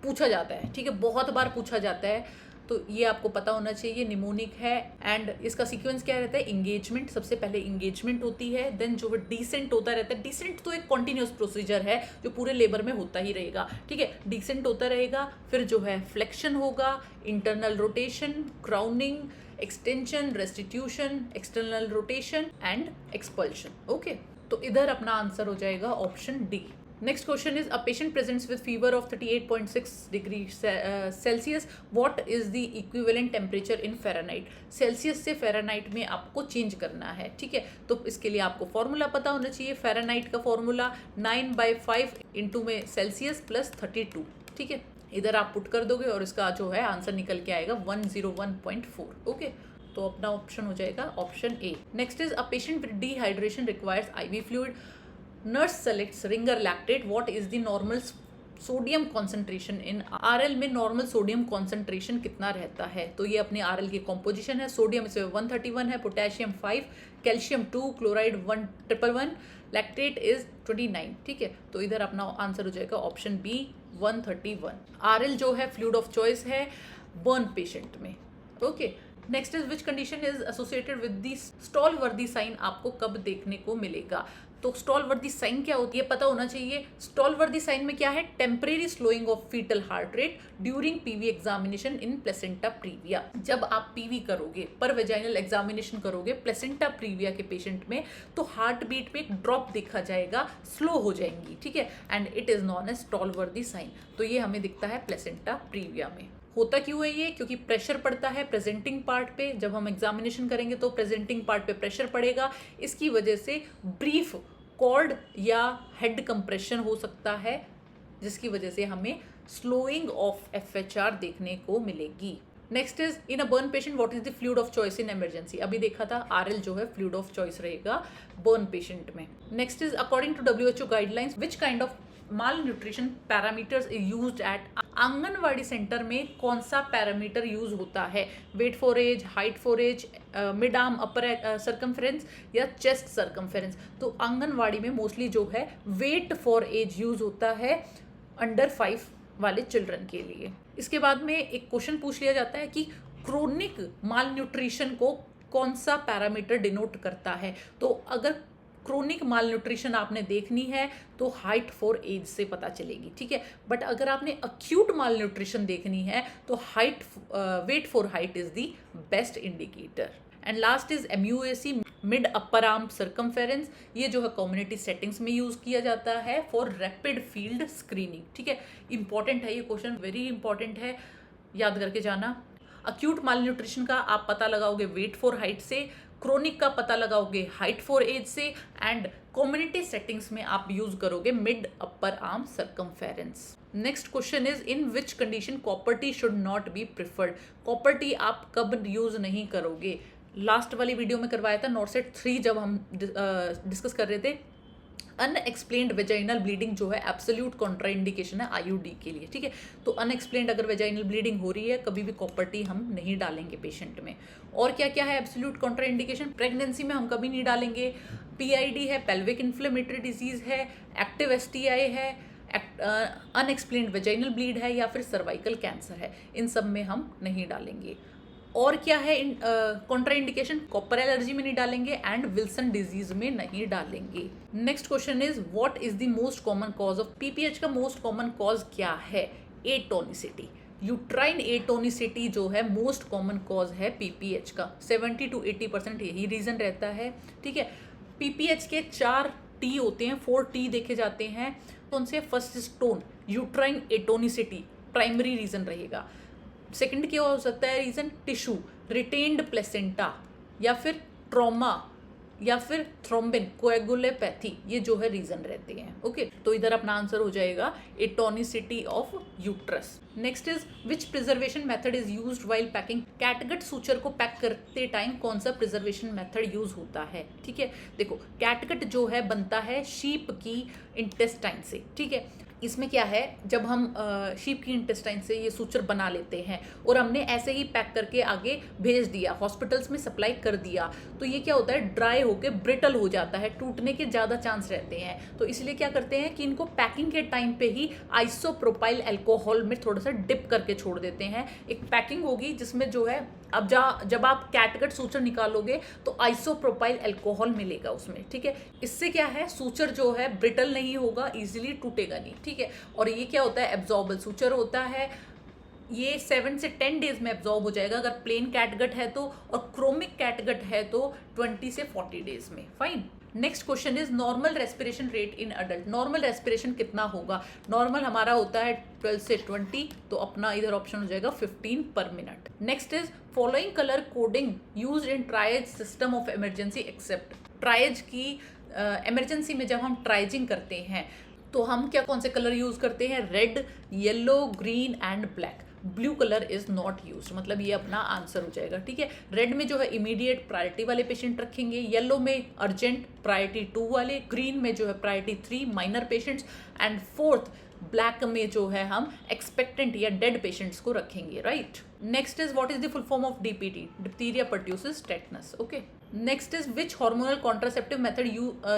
पूछा जाता है, ठीक है, बहुत बार पूछा जाता है, तो ये आपको पता होना चाहिए। निमोनिक है एंड इसका सीक्वेंस क्या रहता है? इंगेजमेंट, सबसे पहले इंगेजमेंट होती है, देन जो है डिसेंट होता रहता है। डिसेंट तो एक कॉन्टिन्यूस प्रोसीजर है जो पूरे लेबर में होता ही रहेगा, ठीक है। डिसेंट होता रहेगा, फिर जो है फ्लेक्शन होगा, internal rotation, crowning, extension, restitution, external rotation and expulsion. Okay, तो इधर अपना आंसर हो जाएगा option D. Next question is, a patient presents with fever of 38.6 degrees Celsius. What is the equivalent temperature in Fahrenheit? Celsius से फ़ारेनहाइट में आपको चेंज करना है, ठीक है। तो इसके लिए आपको फॉर्मूला पता होना चाहिए। फ़ारेनहाइट का फॉर्मूला 9/5 इंटू में सेल्सियस प्लस 32, ठीक है। इधर आप पुट कर दोगे और इसका जो है आंसर निकल के आएगा 101.4। ओके, तो अपना ऑप्शन हो जाएगा option A. Next is, a patient with dehydration requires IV fluid, nurse selects Ringer lactate, what is the normal sodium concentration in RL में? नॉर्मल सोडियम कॉन्सेंट्रेशन कितना रहता है? तो ये अपने RL की कॉम्पोजिशन है। सोडियम इसमें 131 है, potassium 5, calcium 2, chloride 111, lactate is 29, ठीक है। तो इधर अपना आंसर हो जाएगा ऑप्शन बी 131। RL जो है फ्लूइड ऑफ चॉइस है बर्न पेशेंट में। Okay, next is, which condition is associated with the stall वर्दी साइन? आपको कब देखने को मिलेगा? तो स्टॉल वर्दी साइन क्या होती है पता होना चाहिए। स्टॉल वर्दी साइन में क्या है? Temporary slowing of fetal heart rate during PV examination in placenta praevia. जब आप PV करोगे, पर वेजाइनल एग्जामिनेशन करोगे प्लेसेंटा प्रीविया के पेशेंट में, तो हार्ट बीट में एक ड्रॉप देखा जाएगा, स्लो हो जाएंगी, ठीक है, and it is known as Stallworthy sign. तो ये हमें दिखता है प्लेसेंटा प्रीविया में। होता क्यों है ये? क्योंकि प्रेशर पड़ता है प्रेजेंटिंग पार्ट पे। जब हम एग्जामिनेशन करेंगे तो प्रेजेंटिंग पार्ट पे प्रेशर पड़ेगा, इसकी वजह से ब्रीफ कॉर्ड या हेड कंप्रेशन हो सकता है, जिसकी वजह से हमें स्लोइंग ऑफ FHR देखने को मिलेगी। Next is, in a burn patient what is the fluid of choice in emergency? अभी देखा था RL जो है फ्लूइड ऑफ चॉइस रहेगा बर्न पेशेंट में। Next is, according to WHO guidelines which kind of malnutrition parameters used at? Anganwadi centre में कौन सा पैरामीटर यूज होता है? Weight for age, height for age, mid arm upper circumference या चेस्ट सर्कमफेरेंस? तो आंगनवाड़ी में मोस्टली जो है वेट फॉर एज यूज होता है अंडर 5 वाले चिल्ड्रन के लिए। इसके बाद में एक क्वेश्चन पूछ लिया जाता है कि क्रोनिक माल न्यूट्रिशन को कौन सा पैरामीटर डिनोट करता है? तो अगर क्रोनिक माल न्यूट्रिशन आपने देखनी है तो हाइट फॉर एज से पता चलेगी, ठीक है। बट अगर आपने अक्यूट माल न्यूट्रिशन देखनी है तो weight for height is the best indicator. And last is MUAC, mid upper arm circumference. ये जो है कम्युनिटी सेटिंग्स में यूज किया जाता है फॉर रैपिड फील्ड स्क्रीनिंग, ठीक है। इंपॉर्टेंट है ये क्वेश्चन, वेरी इंपॉर्टेंट है, याद करके जाना। अक्यूट माल न्यूट्रिशन का आप पता लगाओगे वेट फॉर हाइट से, क्रोनिक का पता लगाओगे हाइट फॉर एज से, एंड कम्युनिटी सेटिंग्स में आप यूज करोगे mid upper arm circumference. Next question is, in which condition copper T should not be preferred? Copper T आप कब यूज नहीं करोगे? लास्ट वाली वीडियो में करवाया था नॉर्सेट 3 जब हम डिस्कस कर रहे थे। अनएक्सप्लेन्ड वेजाइनल ब्लीडिंग जो है एब्सोल्यूट कॉन्ट्राइंडिकेशन है IUD के लिए, ठीक है। तो अनएक्सप्लेन्ड अगर वेजाइनल ब्लीडिंग हो रही है, कभी भी कॉपर टी हम नहीं डालेंगे पेशेंट में। और क्या क्या है एब्सोल्यूट कॉन्ट्राइंडिकेशन? प्रेगनेंसी में हम कभी नहीं डालेंगे, PID है, पेल्विक इन्फ्लेमेटरी डिजीज है, एक्टिव STI है, अनएक्सप्लेन्ड वेजाइनल ब्लीड है, या फिर सर्वाइकल कैंसर है, इन सब में हम नहीं डालेंगे। और क्या है कॉन्ट्रा इंडिकेशन, कॉपर एलर्जी में नहीं डालेंगे एंड विल्सन डिजीज में नहीं डालेंगे। Next question is what is the most common cause of PPH का मोस्ट कॉमन कॉज क्या है? एटोनिसिटी। यूट्राइन एटोनिसिटी जो है मोस्ट कॉमन कॉज है पीपीएच का, 70 to 80% यही रीजन रहता है। ठीक है, पीपीएच के 4 टी होते हैं, 4 टी देखे जाते हैं। कौन से? First stone, uterine atonicity primary reason रहेगा। सेकंड क्या हो सकता है रीजन? टिश्यू, रिटेन्ड प्लेसेंटा, या फिर ट्रॉमा, या फिर थ्रोम्बिन, कोएगुलोपैथी, ये जो है रीजन रहते हैं। ओके, तो इधर अपना आंसर हो जाएगा atonicity of uterus. Next is which preservation method is used while packing? Catgut suture को पैक करते टाइम कौन सा प्रिजर्वेशन मेथड यूज होता है? ठीक है, देखो कैटगट जो है बनता है शीप की इंटेस्टाइन से। ठीक है, इसमें क्या है, जब हम शीप की इंटेस्टाइन से ये सूचर बना लेते हैं और हमने ऐसे ही पैक करके आगे भेज दिया, हॉस्पिटल्स में सप्लाई कर दिया, तो ये क्या होता है, ड्राई होकर ब्रिटल हो जाता है, टूटने के ज़्यादा चांस रहते हैं। तो इसलिए क्या करते हैं कि इनको पैकिंग के टाइम पे ही आइसोप्रोपाइल अल्कोहल में थोड़ा सा डिप करके छोड़ देते हैं। एक पैकिंग होगी जिसमें जो है, अब जब आप कैटगट सूचर निकालोगे तो आइसोप्रोपाइल अल्कोहल मिलेगा उसमें। ठीक है, इससे क्या है, सूचर जो है ब्रिटल नहीं होगा, इजीली टूटेगा नहीं। ठीक है, और ये क्या होता है, एब्जॉर्बल सूचर होता है, ये 7 से 10 डेज में एब्जॉर्ब हो जाएगा अगर प्लेन कैटगट है तो, और क्रोमिक कैटगट है तो 20 से 40 डेज में। Fine. Next question is normal respiration rate in adult. Normal respiration कितना होगा? नॉर्मल हमारा होता है 12 से 20, तो अपना इधर ऑप्शन हो जाएगा 15 per minute. Next is following colour coding used in triage system of emergency except. Triage की इमरजेंसी में जब हम ट्राइजिंग करते हैं तो हम क्या कौन से कलर यूज करते हैं? Red, yellow, green and black. Blue colour is not use, मतलब ये अपना आंसर हो जाएगा। ठीक है, रेड में जो है इमीडिएट प्रायोरिटी वाले पेशेंट रखेंगे, येलो में अर्जेंट प्रायोरिटी 2 वाले, ग्रीन में जो है priority 3 minor patients, and fourth black में जो है हम एक्सपेक्टेंट या डेड पेशेंट्स को रखेंगे। Right. Next is what is the full form of DPT? Diphtheria pertussis tetanus. Okay. Next is which hormonal contraceptive method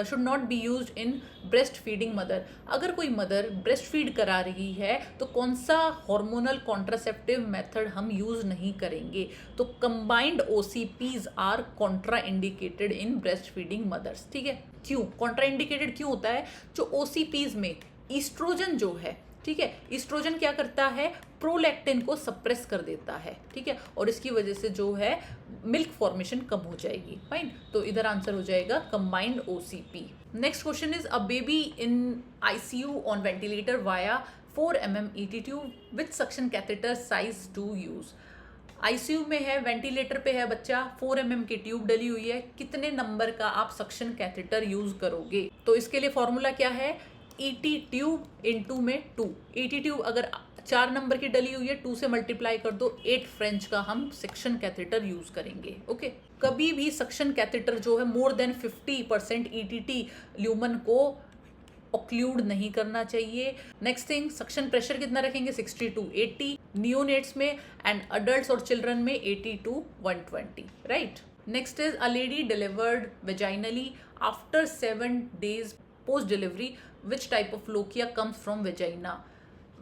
should not be used in breast feeding mother. अगर कोई मदर ब्रेस्ट फीड करा रही है तो कौन सा हार्मोनल कॉन्ट्रासेप्टिव मेथड हम यूज नहीं करेंगे? तो combined OCPs are contraindicated in breastfeeding mothers. ठीक है, क्यों कॉन्ट्रा इंडिकेटेड क्यों होता है? जो ओसीपीज में ईस्ट्रोजन जो है, ठीक है, ईस्ट्रोजन क्या करता है, प्रोलैक्टिन को सप्रेस कर देता है। ठीक है, और इसकी वजह से जो है मिल्क फॉर्मेशन कम हो जाएगी। फाइन, तो इधर आंसर हो जाएगा combined OCP. Next question is a baby in ICU on ventilator via 4 mm ET tube with suction catheter size to use. ICU में है, वेंटिलेटर पे है बच्चा, 4 mm की ट्यूब डली हुई है, कितने नंबर का आप सक्शन कैथेटर यूज करोगे? तो इसके लिए फॉर्मूला क्या है, ET ट्यूब इंटू में 2। ET ट्यूब अगर 4 नंबर की डली हुई है, 2 से मल्टीप्लाई कर दो, 8 फ्रेंच का हम सक्शन कैथेटर यूज करेंगे। ओके, कभी भी सक्शन कैथेटर जो है मोर देन 50% ETT ल्यूमन को ऑक्लूड नहीं करना चाहिए। नेक्स्ट थिंग, सक्शन प्रेशर कितना रखेंगे, 60 to 80 नियोनेट्स में, एंड अडल्ट्स और चिल्ड्रन में 80 to 120। Right. Next is a lady delivered वेजाइनली after 7 days post delivery, which type of lochia comes from vagina.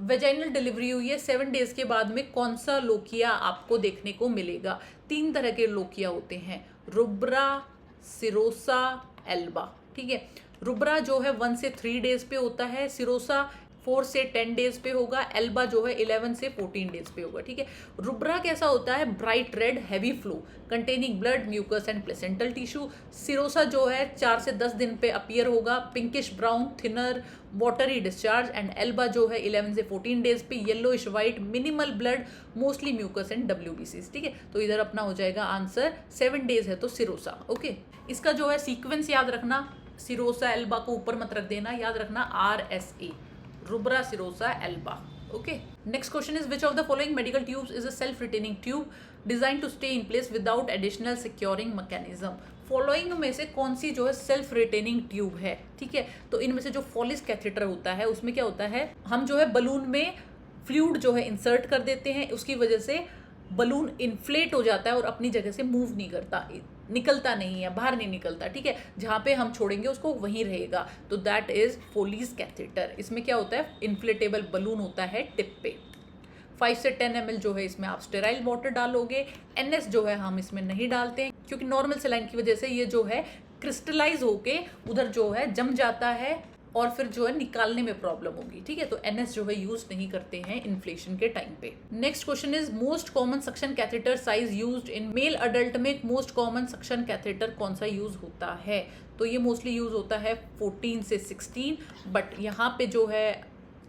Vaginal delivery हुई है, 7 days के बाद में कौन सा लोकिया आपको देखने को मिलेगा? 3 तरह के लोकिया होते हैं, रुब्रा, सिरोसा, एल्बा। ठीक है, रुब्रा जो है 1 से 3 days पे होता है, सिरोसा 4 से 10 days पे होगा, एल्बा जो है 11 से 14 days पे होगा। ठीक है, रुब्रा कैसा होता है, bright red heavy flow containing blood, mucus and placental tissue. Serosa जो है 4 से 10 दिन पे अपीयर होगा, pinkish brown, thinner, watery discharge, and alba जो है 11 से 14 days पे yellowish white, minimal blood, mostly mucus and WBCs। ठीक है, तो इधर अपना हो जाएगा आंसर 7 days है तो सिरोसा। ओके, इसका जो है सीक्वेंस याद रखना, सिरोसा एल्बा को ऊपर मत रख देना, याद रखना RSA, rubra, serosa, alba. Okay, next question is which of the following medical tubes is a self retaining tube design to stay in place without additional securing mechanism. Following में से कौन सी जो है सेल्फ रिटेनिंग ट्यूब है? ठीक है, तो इनमें से जो फॉलिस कैथेटर होता है उसमें क्या होता है, हम जो है बलून में फ्लूइड जो है इंसर्ट कर देते हैं, उसकी वजह से बलून इन्फ्लेट हो जाता है और अपनी जगह से मूव नहीं करता, निकलता नहीं है, बाहर नहीं निकलता। ठीक है, जहाँ पे हम छोड़ेंगे उसको वहीं रहेगा, तो दैट इज फोलिस कैथेटर। इसमें क्या होता है, इन्फ्लेटेबल बलून होता है टिप पे। 5 से 10 ml जो है इसमें आप स्टेराइल वाटर डालोगे। NS जो है हम इसमें नहीं डालते हैं क्योंकि नॉर्मल सलाइन की वजह से ये जो है क्रिस्टलाइज होके उधर जो है जम जाता है और फिर जो है निकालने में प्रॉब्लम होगी, ठीक है। तो NS जो है यूज नहीं करते हैं इन्फ्लेशन के टाइम पे। Next question is most common suction catheter size used in male adult में मोस्ट कॉमन सक्शन कैथेटर कौन सा यूज होता है? तो ये मोस्टली यूज होता है 14 से 16, बट यहाँ पे जो है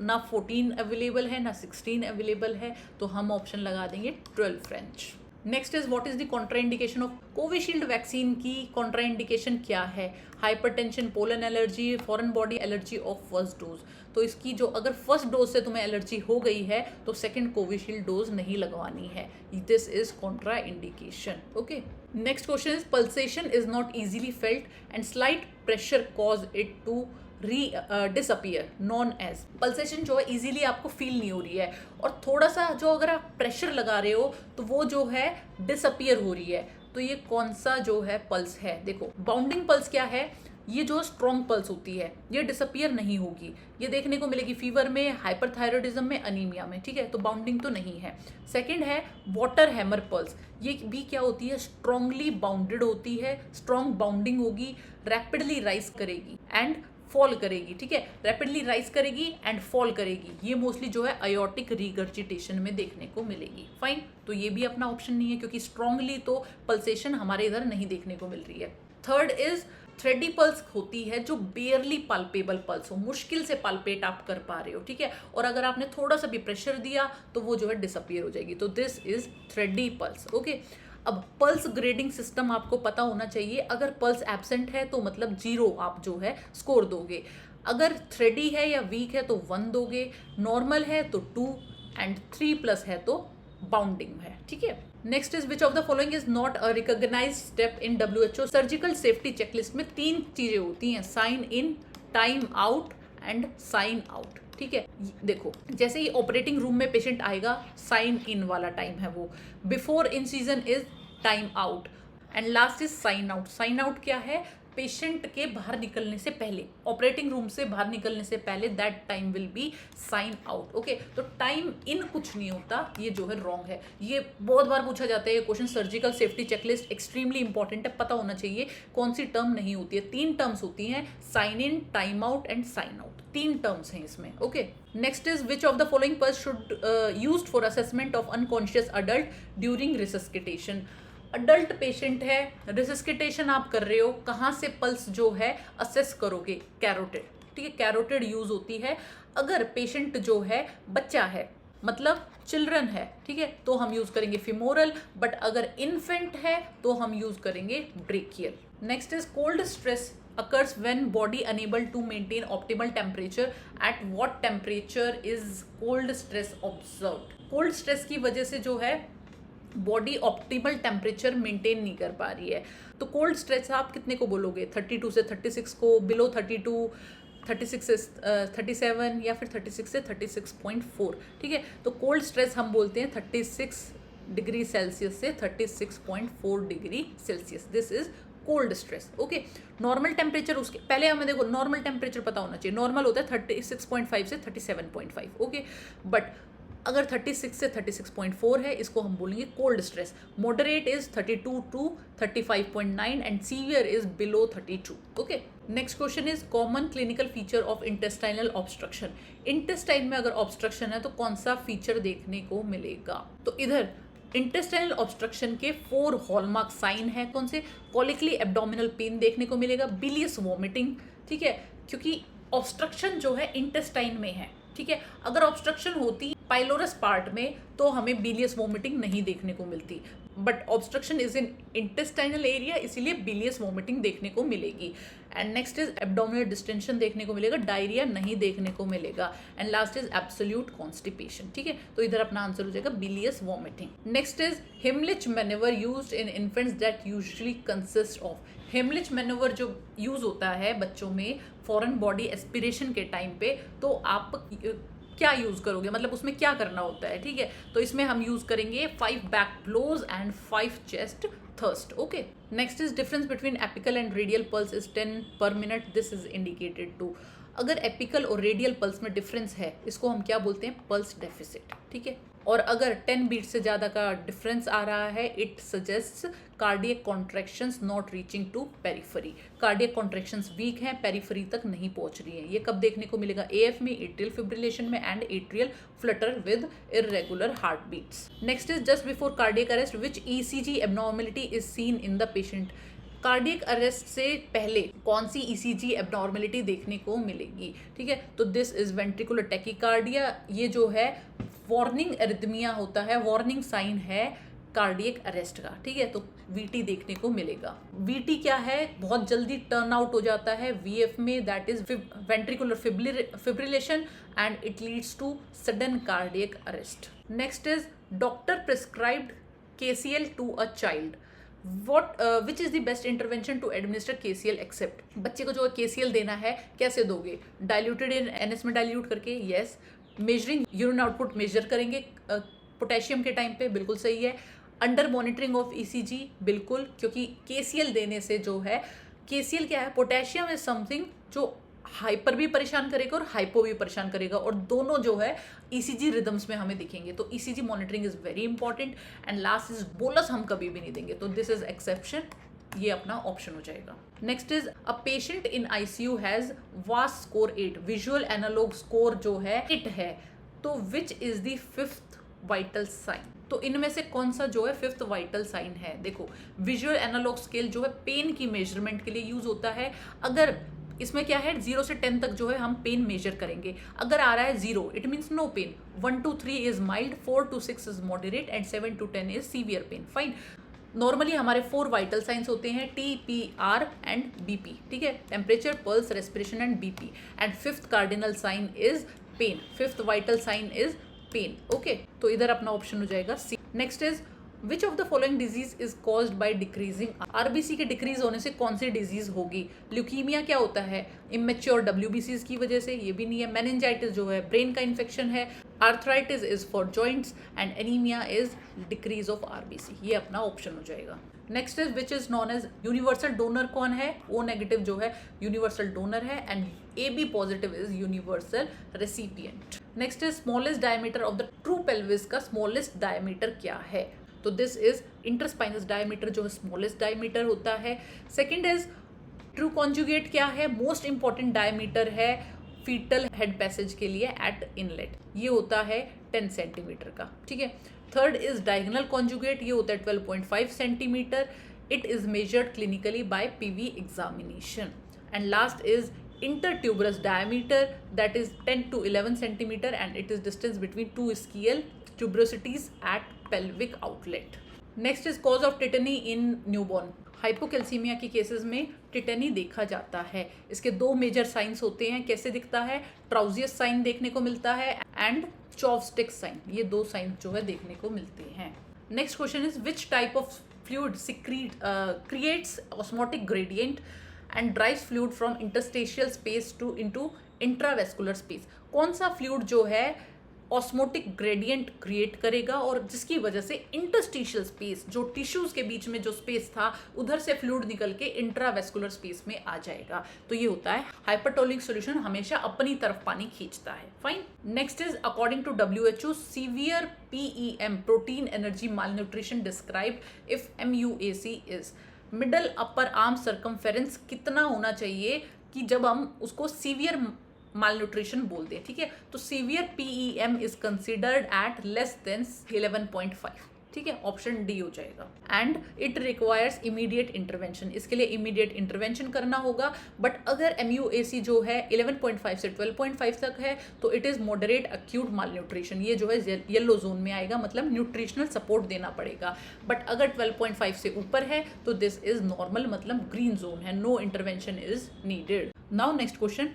ना 14 अवेलेबल है ना 16 अवेलेबल है, तो हम ऑप्शन लगा देंगे 12 French. Next is what is the contraindication of Covishield vaccine की कॉन्ट्राइंडिकेशन क्या है? Hypertension, pollen allergy, foreign body allergy of first dose. तो इसकी जो अगर फर्स्ट डोज से तुम्हें एलर्जी हो गई है तो सेकंड कोविशील्ड डोज नहीं लगवानी है। This is contraindication. Okay, next question is pulsation is not easily felt and slight pressure cause it to disappear known as. Pulsation जो है इजीली आपको फील नहीं हो रही है और थोड़ा सा जो अगर आप प्रेशर लगा रहे हो तो वो जो है डिसअपियर हो रही है। तो ये कौन सा जो है पल्स है? देखो, बाउंडिंग पल्स क्या है? ये जो स्ट्रॉन्ग पल्स होती है ये डिसअपियर नहीं होगी, ये देखने को मिलेगी फीवर में, हाइपरथायरॉयडिज्म में, अनीमिया में, ठीक है। तो बाउंडिंग तो नहीं है। सेकंड है वाटर हैमर पल्स। ये भी क्या होती है? स्ट्रांगली बाउंडेड होती है, स्ट्रॉन्ग बाउंडिंग होगी, रैपिडली राइज करेगी एंड फॉल करेगी, ठीक है। रैपिडली राइज करेगी एंड फॉल करेगी। ये मोस्टली जो है आयोटिक रिगर्जिटेशन में देखने को मिलेगी। फाइन, तो ये भी अपना ऑप्शन नहीं है क्योंकि स्ट्रांगली तो पल्सेशन हमारे इधर नहीं देखने को मिल रही है। थर्ड इज थ्रेडी पल्स होती है जो बेयरली पल्पेबल पल्स हो, मुश्किल से पल्पेट आप कर पा रहे हो, ठीक है। और अगर आपने थोड़ा सा भी प्रेशर दिया तो वो जो है डिसअपियर हो जाएगी। तो दिस इज थ्रेडी पल्स। ओके, अब पल्स ग्रेडिंग सिस्टम आपको पता होना चाहिए। अगर पल्स एब्सेंट है तो मतलब 0 आप जो है स्कोर दोगे, अगर थ्रेडी है या वीक है तो 1 दोगे, नॉर्मल है तो 2 एंड 3+ है तो बाउंडिंग है, ठीक है। Next is which of the following is not a recognised step in WHO surgical safety checklist में 3 चीजें होती हैं, sign in, time out and sign out, ठीक है। देखो, जैसे ही ऑपरेटिंग रूम में पेशेंट आएगा, साइन इन वाला टाइम है वो, before incision is time out and last is sign out. Sign out क्या है? पेशेंट के बाहर निकलने से पहले, ऑपरेटिंग रूम से बाहर निकलने से पहले, that time will be sign out. Okay, तो टाइम इन कुछ नहीं होता, ये जो है रॉन्ग है। ये बहुत बार पूछा जाता है ये question. Surgical safety checklist extremely important है, पता होना चाहिए कौन सी टर्म नहीं होती है। 3 टर्म्स होती हैं, sign in, time out and sign out. 3 terms हैं इसमें। Okay, next is which of the following pulse should used for assessment of unconscious adult during resuscitation. Adult patient है, रिसस्किटेशन आप कर रहे हो, कहाँ से पल्स जो है असेस करोगे? कैरोटिड, ठीक है। कैरोटिड यूज होती है। अगर पेशेंट जो है बच्चा है, मतलब चिल्ड्रन है, ठीक है, तो हम यूज करेंगे फिमोरल, बट अगर इन्फेंट है तो हम यूज करेंगे brachial. Next is cold stress occurs when body unable to maintain optimal temperature. At what temperature is cold stress observed? cold stress की वजह से जो है बॉडी ऑप्टिमल टेम्परेचर मेंटेन नहीं कर पा रही है। तो कोल्ड स्ट्रेस आप कितने को बोलोगे? 32 से 36 को, बिलो 32, 36 से 37 या फिर 36 से 36.4, ठीक है। तो कोल्ड स्ट्रेस हम बोलते हैं 36 डिग्री सेल्सियस से 36.4 degree Celsius. This is cold stress. Okay, normal temperature उसके पहले हमें देखो नॉर्मल टेम्परेचर पता होना चाहिए। नॉर्मल होता है 36.5 से 37.5, ओके, बट अगर 36 से 36.4 है इसको हम बोलेंगे cold stress. Moderate is 32 to 35.9 and severe is below 32। Okay, next question is common clinical feature of intestinal obstruction. Intestine में अगर ऑब्स्ट्रक्शन है तो कौन सा फीचर देखने को मिलेगा? तो इधर इंटेस्टाइनल ऑब्स्ट्रक्शन के 4 हॉलमार्क साइन है। कौन से? कॉलिकली एब्डोमिनल पेन देखने को मिलेगा, बिलियस वॉमिटिंग, ठीक है, क्योंकि ऑब्स्ट्रक्शन जो है इंटेस्टाइन में है, ठीक है। अगर ऑब्स्ट्रक्शन होती पाइलोरस पार्ट में तो हमें बिलियस वॉमिटिंग नहीं देखने को मिलती, but obstruction is in intestinal area, इसीलिए बिलियस वॉमिटिंग देखने को मिलेगी। And next is abdominal distension देखने को मिलेगा, डायरिया नहीं देखने को मिलेगा। And last is absolute constipation, ठीक है। तो इधर अपना आंसर हो जाएगा bilious vomiting. Next is Heimlich manoeuvre used in infants that usually consist of. Heimlich manoeuvre जो यूज होता है बच्चों में फॉरेन बॉडी एस्पिरेशन के टाइम पे, तो आप क्या यूज करोगे, मतलब उसमें क्या करना होता है, ठीक है। तो इसमें हम यूज करेंगे 5 back blows and 5 chest thrust. Okay, next is difference between apical and radial pulse is 10 per minute. This is indicated to. अगर एपिकल और रेडियल पल्स में डिफरेंस है इसको हम क्या बोलते हैं? पल्स डेफिसिट, ठीक है। और अगर 10 बीट से ज़्यादा का डिफरेंस आ रहा है, it suggest cardiac contractions not reaching to periphery. Cardiac contractions weak हैं, पेरिफेरी तक नहीं पहुंच रही हैं। ये कब देखने को मिलेगा? एएफ में, एट्रियल फिब्रिलेशन में and atrial flutter with irregular heart beats. Next is just before cardiac arrest which ECG abnormality is seen in the patient. Cardiac arrest से पहले कौन सी ईसीजी एबनॉर्मेलिटी देखने को मिलेगी? ठीक है, तो दिस इज वेंट्रिकुलर टैकीकार्डिया। ये जो है वार्निंग एरिथमिया होता है, वार्निंग साइन है कार्डियक अरेस्ट का। ठीक है, तो वीटी देखने को मिलेगा। वीटी क्या है? बहुत जल्दी टर्न आउट हो जाता है वीएफ में, that is ventricular fibrillation and it leads to sudden cardiac arrest. Next is doctor prescribed KCl to a child. Which is the best intervention to administer KCl except? बच्चे को जो केसीएल देना है कैसे दोगे? डाइल्यूटेड इन एनएस में डाइल्यूट करके, yes. Measuring urine output measure करेंगे पोटेशियम के टाइम पे, बिल्कुल सही है। अंडर मॉनिटरिंग ऑफ ईसीजी, बिल्कुल, क्योंकि केसीएल देने से जो है, केसीएल क्या है? पोटेशियम इज समथिंग जो हाइपर भी परेशान करेगा और हाइपो भी परेशान करेगा, और दोनों जो है ईसीजी रिदम्स में हमें दिखेंगे। तो ECG monitoring is very important. And last is bolus हम कभी भी नहीं देंगे, तो दिस इज एक्सेप्शन, ये अपना ऑप्शन हो जाएगा। Next is a patient in ICU has VAS score 8, visual analogue score जो है 8 है, तो which is the 5th vital sign? तो इनमें से कौन सा जो है 5th वाइटल साइन है? देखो, विजुअल एनालॉग स्केल जो है पेन की मेजरमेंट के लिए यूज होता है। अगर इसमें क्या है, 0 से 10 तक जो है हम पेन मेजर करेंगे। अगर आ रहा है 0, it means no pain. 1 to 3 is mild, 4 to 6 is moderate and 7 to 10 is severe pain. Fine. Normally हमारे 4 वाइटल साइंस होते हैं, T, P, R and BP. ठीक है, temperature, pulse, respiration and BP. And 5th cardinal sign is pain, 5th vital sign is pain. Okay, तो इधर अपना ऑप्शन हो जाएगा C. Next is which of the following disease is caused by decreasing? RBC के डिक्रीज होने से कौन सी डिजीज होगी? ल्यूकीमिया क्या होता है? इमेच्योर डब्ल्यूबीसीज की वजह से, ये भी नहीं है। मेनिंजाइटिस जो है ब्रेन का इन्फेक्शन है। Arthritis is for joints and anaemia is decrease of RBC, ये अपना ऑप्शन हो जाएगा। Next is which is known as universal donor कौन है? ओ नेगेटिव जो है यूनिवर्सल डोनर है and A B positive is universal recipient. Next is smallest diameter of the true pelvis का स्मॉलेस्ट डायमीटर क्या है? तो दिस इज इंटरस्पाइनस डायमीटर जो है स्मॉलेस्ट डायमीटर होता है। सेकेंड इज ट्रू कॉन्जुगेट क्या है? मोस्ट इंपॉर्टेंट डायमीटर है फीटल हेड पैसेज के लिए एट इनलेट, ये होता है 10 सेंटीमीटर का। ठीक है। थर्ड इज डायगोनल कॉन्जुगेट, ये होता है 12.5 centimetre. It is measured clinically bye PV examination. And last is intertuberous diameter, that is 10 to 11 centimeter and it is distance between two ischial tuberosities at pelvic outlet. Next is cause of tetany in newborn. Hypocalcaemia के केसेस में टिटेनी देखा जाता है। इसके 2 मेजर साइंस होते हैं। कैसे दिखता है? ट्राउजियस साइन देखने को मिलता है एंड चॉपस्टिक साइन, ये 2 साइन जो है देखने को मिलते हैं। Next question is which type of fluid creates osmotic gradient and drives fluid from interstitial space into intravascular space? कौन सा फ्लूइड जो है ऑस्मोटिक ग्रेडियंट क्रिएट करेगा और जिसकी वजह से इंटरस्टिशियल स्पेस, जो टिश्यूज के बीच में जो स्पेस था, उधर से फ्लूइड निकल के इंट्रावेस्कुलर स्पेस में आ जाएगा? तो ये होता है हाइपरटोनिक सॉल्यूशन, हमेशा अपनी तरफ पानी खींचता है। Fine. Next is according to WHO severe PEM protein energy malnutrition described if MUAC is middle upper arm circumference कितना होना चाहिए कि जब हम उसको सीवियर मालन्यूट्रिशन बोल दें? ठीक है, तो severe PEM is considered at less then 11.5। ठीक है, ऑप्शन डी हो जाएगा। And it requires immediate intervention, इसके लिए इमीडिएट इंटरवेंशन करना होगा। बट अगर MUAC जो है 11.5 से 12.5 तक है तो it is moderate acute malnutrition, ये जो है येलो जोन में आएगा, मतलब न्यूट्रिशनल सपोर्ट देना पड़ेगा। बट अगर 12.5 से ऊपर है तो दिस इज नॉर्मल, मतलब ग्रीन जोन है, no intervention is needed. Now next question,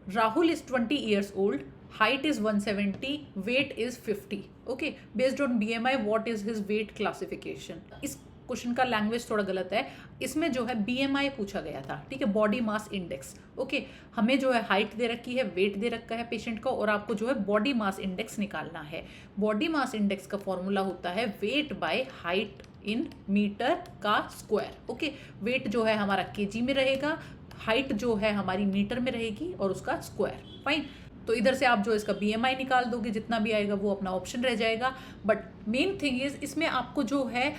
Rahul is 20 years old, height is 170, weight is 50. Okay, based on BMI, what is his weight classification? इस क्वेश्चन का लैंग्वेज थोड़ा गलत है। इसमें जो है BMI पूछा गया था, ठीक है, बॉडी मास इंडेक्स। ओके, हमें जो है हाइट दे रखी है, वेट दे रखा है पेशेंट का, और आपको जो है बॉडी मास इंडेक्स निकालना है। बॉडी मास इंडेक्स का फॉर्मूला होता है weight by height in metre का स्क्वायर। ओके, वेट जो है हमारा केजी में रहेगा, हाइट जो है हमारी मीटर में रहेगी और उसका स्क्वायर। फाइन। तो इधर से आप जो इसका BMI निकाल दोगे, जितना भी आएगा वो अपना ऑप्शन रह जाएगा। बट मेन थिंग इज इसमें आपको जो है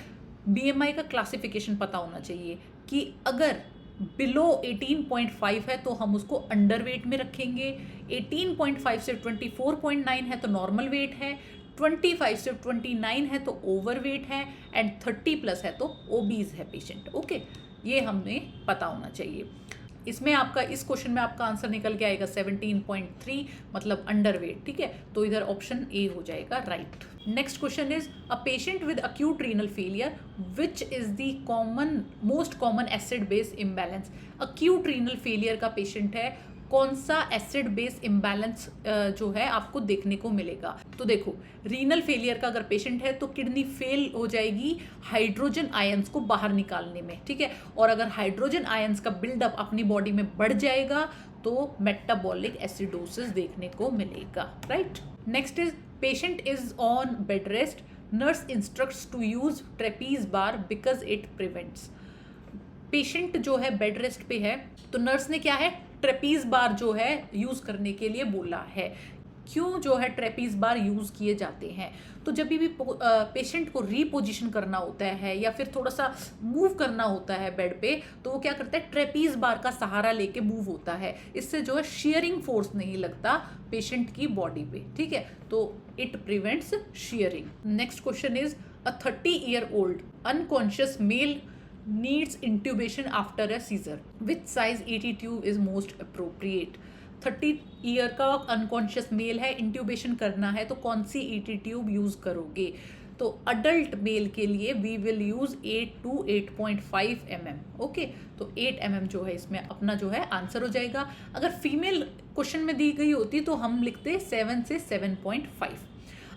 BMI का क्लासिफिकेशन पता होना चाहिए कि अगर बिलो 18.5 है तो हम उसको अंडर वेट में रखेंगे, 18.5 से 24.9 है तो नॉर्मल वेट है, 25 से 29 है तो ओवर वेट है, एंड 30 प्लस है तो ओबीज है पेशेंट। ओके, ये हमें पता होना चाहिए। इसमें आपका इस क्वेश्चन में आपका आंसर निकल के आएगा 17.3, मतलब अंडर वेट। ठीक है, तो इधर ऑप्शन ए हो जाएगा right. Next question is a patient with acute renal failure which is the most common acid base imbalance. Acute renal failure का पेशेंट है, कौन सा एसिड बेस इम्बैलेंस जो है आपको देखने को मिलेगा। तो देखो, रीनल फेलियर का अगर पेशेंट है तो किडनी फेल हो जाएगी हाइड्रोजन आयंस को बाहर निकालने में। ठीक है, और अगर हाइड्रोजन आयंस का बिल्डअप अपनी बॉडी में बढ़ जाएगा तो मेटाबॉलिक एसिडोसिस देखने को मिलेगा। Right. Next is patient is on bed rest, nurse instructs to use trapeze bar because it prevents. Patient जो है बेड रेस्ट पे है तो नर्स ने क्या है, ट्रेपीज बार जो है यूज करने के लिए बोला है। क्यों जो है ट्रेपीज बार यूज किए जाते हैं, तो जब भी पेशेंट को रीपोजिशन करना होता है या फिर थोड़ा सा मूव करना होता है बेड पे, तो वो क्या करता है, ट्रेपीज बार का सहारा लेके मूव होता है। इससे जो है शेयरिंग फोर्स नहीं लगता पेशेंट की बॉडी पे। ठीक है, तो it prevents sharing. Next question is a 30-year-old unconscious male needs intubation after a seizure. Which size ET tube is most appropriate? 30 year का अनकॉन्शियस मेल है, इंट्यूबेशन करना है तो कौन सी ET ट्यूब यूज करोगे। तो अडल्ट मेल के लिए we will use 8 to 8.5 mm। Okay, तो 8 mm जो है इसमें अपना जो है आंसर हो जाएगा। अगर फीमेल क्वेश्चन में दी गई होती तो हम लिखते 7 से 7.5।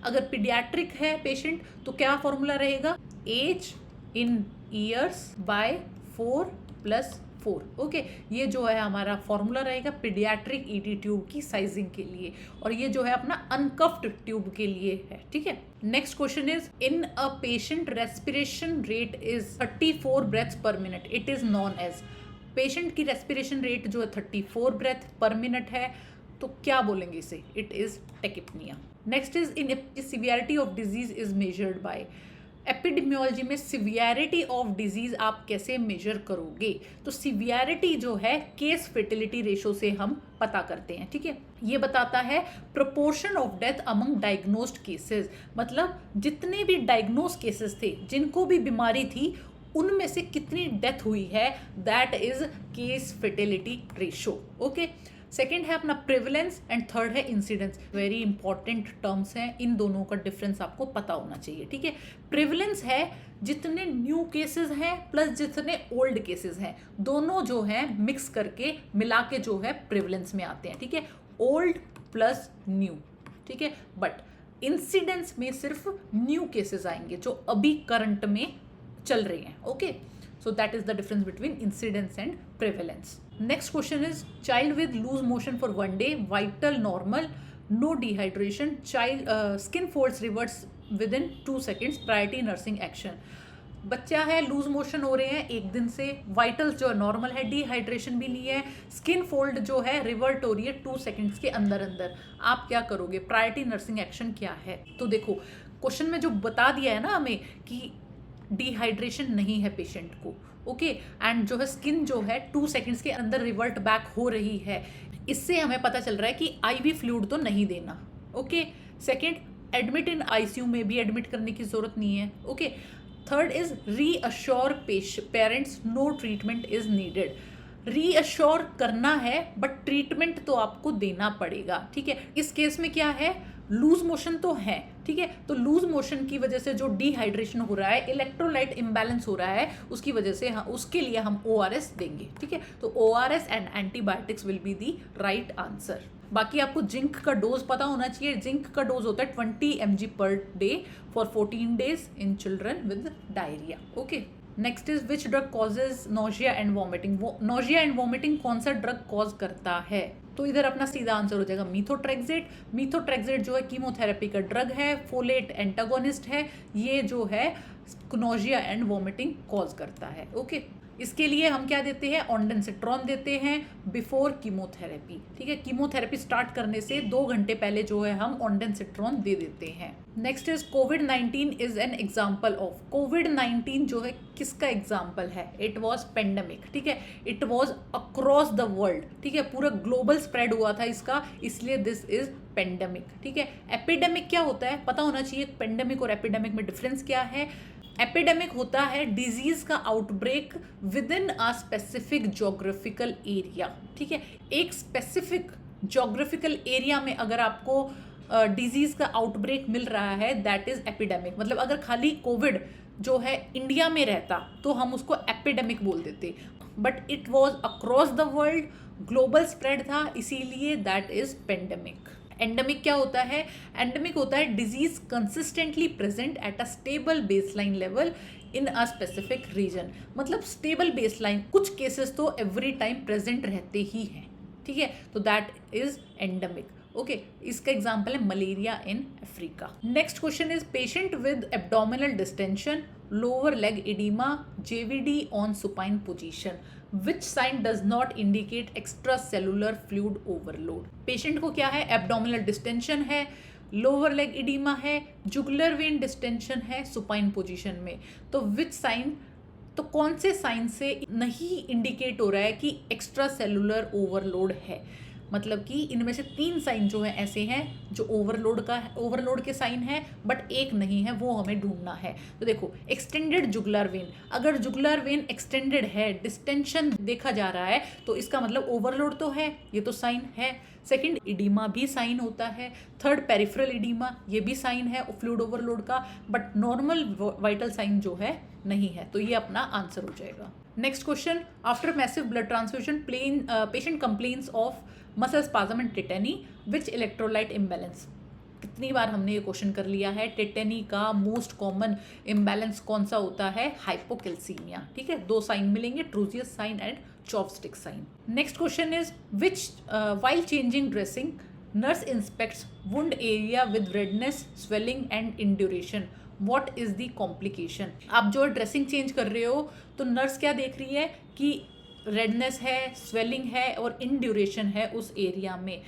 अगर पीडियाट्रिक है पेशेंट तो क्या फॉर्मूला रहेगा, age in years by 4 + 4। Okay, ये जो है हमारा फॉर्मूला रहेगा पीडियाट्रिक ET ट्यूब की साइजिंग के लिए, और ये जो है अपना अनकफ्ड ट्यूब के लिए है। ठीक है, next question is in a patient respiration rate is 34 breaths per minute, it is known as. Patient की रेस्पिरेशन रेट जो है 34 ब्रेथ पर मिनट है, तो क्या बोलेंगे इसे, it is tachypnea. Next is in severity of disease is measured by. Epidemiology में सिवियरिटी ऑफ डिजीज आप कैसे मेजर करोगे, तो सिवियरिटी जो है केस फेटिलिटी रेशो से हम पता करते हैं। ठीक है, ये बताता है proportion of death among diagnosed cases, मतलब जितने भी डायग्नोज केसेस थे जिनको भी बीमारी थी उनमें से कितनी डेथ हुई है, that is case fatality ratio. Okay, second है अपना प्रिवलेंस एंड थर्ड है इंसिडेंस। वेरी इंपॉर्टेंट टर्म्स हैं, इन दोनों का डिफरेंस आपको पता होना चाहिए। ठीक है, प्रिवलेंस है जितने न्यू केसेस हैं प्लस जितने ओल्ड केसेस हैं, दोनों जो हैं मिक्स करके मिला के जो है प्रिवलेंस में आते हैं। ठीक है, ओल्ड प्लस न्यू। ठीक है, बट इंसिडेंस में सिर्फ न्यू केसेस आएंगे जो अभी करंट में चल रहे हैं। Okay, so that is the difference between incidence and prevalence. Next question is child with loose motion for 1 day, vital normal, no dehydration, child skin folds reverts within 2 seconds, priority nursing action। बच्चा है, लूज मोशन हो रहे हैं 1 दिन से, वाइटल्स जो है नॉर्मल है, डिहाइड्रेशन भी नहीं है, स्किन फोल्ड जो है रिवर्ट हो रही है 2 सेकेंड्स के अंदर अंदर, आप क्या करोगे, प्रायोरिटी नर्सिंग एक्शन क्या है। तो देखो क्वेश्चन में जो बता दिया है ना हमें कि डिहाइड्रेशन नहीं है पेशेंट को, ओके, एंड जो है स्किन जो है 2 सेकंड्स के अंदर रिवर्ट बैक हो रही है, इससे हमें पता चल रहा है कि IV फ्लूइड तो नहीं देना। ओके, सेकंड, एडमिट इन ICU में भी एडमिट करने की जरूरत नहीं है। Okay, third is reassure parents know treatment is needed. Reassure करना है बट ट्रीटमेंट तो आपको देना पड़ेगा। ठीक है, इस केस में क्या है, लूज मोशन तो है। ठीक है, तो लूज मोशन की वजह से जो डिहाइड्रेशन हो रहा है, इलेक्ट्रोलाइट इम्बैलेंस हो रहा है, उसकी वजह से उसके लिए हम ORS देंगे। ठीक है, तो ORS and antibiotics will be the right answer. बाकी आपको जिंक का डोज पता होना चाहिए। जिंक का डोज होता है 20 mg per day for 14 days in children with diarrhoea. Okay, next is which drug causes nausea and vomiting. Nausea and vomiting कौन सा ड्रग कॉज करता है, तो इधर अपना सीधा आंसर हो जाएगा मीथोट्रेक्सेट। मीथोट्रेक्सेट जो है कीमोथेरेपी का ड्रग है, फोलेट एंटागोनिस्ट है, ये जो है नोजिया एंड वॉमिटिंग कॉज करता है। ओके, इसके लिए हम क्या देते हैं, ऑन्डेंसेट्रॉन देते हैं बिफोर कीमोथेरेपी, ठीक है। कीमोथेरेपी स्टार्ट करने से 2 घंटे पहले जो है हम ऑन्डेंसेट्रॉन दे देते हैं। नेक्स्ट इज कोविड-19 इज एन एग्जाम्पल ऑफ। कोविड-19 जो है किसका एग्जाम्पल है? इट वॉज पेंडेमिक, ठीक है। It was across the world, ठीक है, पूरा ग्लोबल स्प्रेड हुआ था इसका, इसलिए दिस इज पेंडेमिक, ठीक है। एपिडेमिक क्या होता है पता होना चाहिए, पेंडेमिक और एपिडेमिक में डिफरेंस क्या है। एपिडेमिक होता है डिजीज का outbreak with in a specific geographical area, ठीक है। एक स्पेसिफिक जोग्राफिकल एरिया में अगर आपको डिजीज का आउटब्रेक मिल रहा है, दैट इज एपिडेमिक। मतलब अगर खाली कोविड जो है इंडिया में रहता तो हम उसको एपिडेमिक बोल देते, but it was across the world, global spread था, इसीलिए दैट इज पेंडेमिक। एंडेमिक क्या होता है? एंडेमिक होता है disease consistently present at a stable baseline level in a specific region. मतलब स्टेबल बेसलाइन, कुछ केसेस तो एवरी टाइम प्रेजेंट रहते ही हैं, ठीक है, तो दैट इज एंडेमिक। ओके, इसका एग्जाम्पल है malaria in Africa. Next question is patient with abdominal distension, lower leg oedema, JVD on supine position, which sign does not indicate extracellular fluid overload. Patient को क्या है? एब्डोमिनल डिस्टेंशन है, लोअर लेग एडिमा है, जुगुलर वेन डिस्टेंशन है सुपाइन पोजीशन में। तो विच साइन, तो कौन से साइन से नहीं इंडिकेट हो रहा है कि एक्स्ट्रा सेलुलर ओवरलोड है? मतलब कि इनमें से 3 साइन जो है ऐसे हैं जो ओवरलोड के साइन है, बट एक नहीं है, वो हमें ढूंढना है। तो देखो, एक्सटेंडेड जुगुलर वेन, अगर जुगुलर वेन एक्सटेंडेड है, डिस्टेंशन देखा जा रहा है, तो इसका मतलब ओवरलोड तो है, ये तो साइन है। सेकंड, इडीमा भी साइन होता है। थर्ड, पेरिफेरल इडीमा, ये भी साइन है फ्लूइड ओवरलोड का, बट नॉर्मल वाइटल साइन जो है नहीं है, तो ये अपना आंसर हो जाएगा। Next question, after massive blood transfusion patient complains of muscle spasm and tetany, which electrolyte imbalance. कितनी बार हमने ये क्वेश्चन कर लिया है। टेटेनी का मोस्ट कॉमन इम्बैलेंस कौन सा होता है? हाइपोकैल्सीमिया, ठीक है। 2 साइन मिलेंगे, Trousseau's sign and Chvostek sign. Next question is which while changing dressing nurse inspects wound area with redness, swelling and induration, what is the complication. आप जो ड्रेसिंग चेंज कर रहे हो तो नर्स क्या देख रही है कि रेडनेस है, स्वेलिंग है और इंड्यूरेशन है उस एरिया में,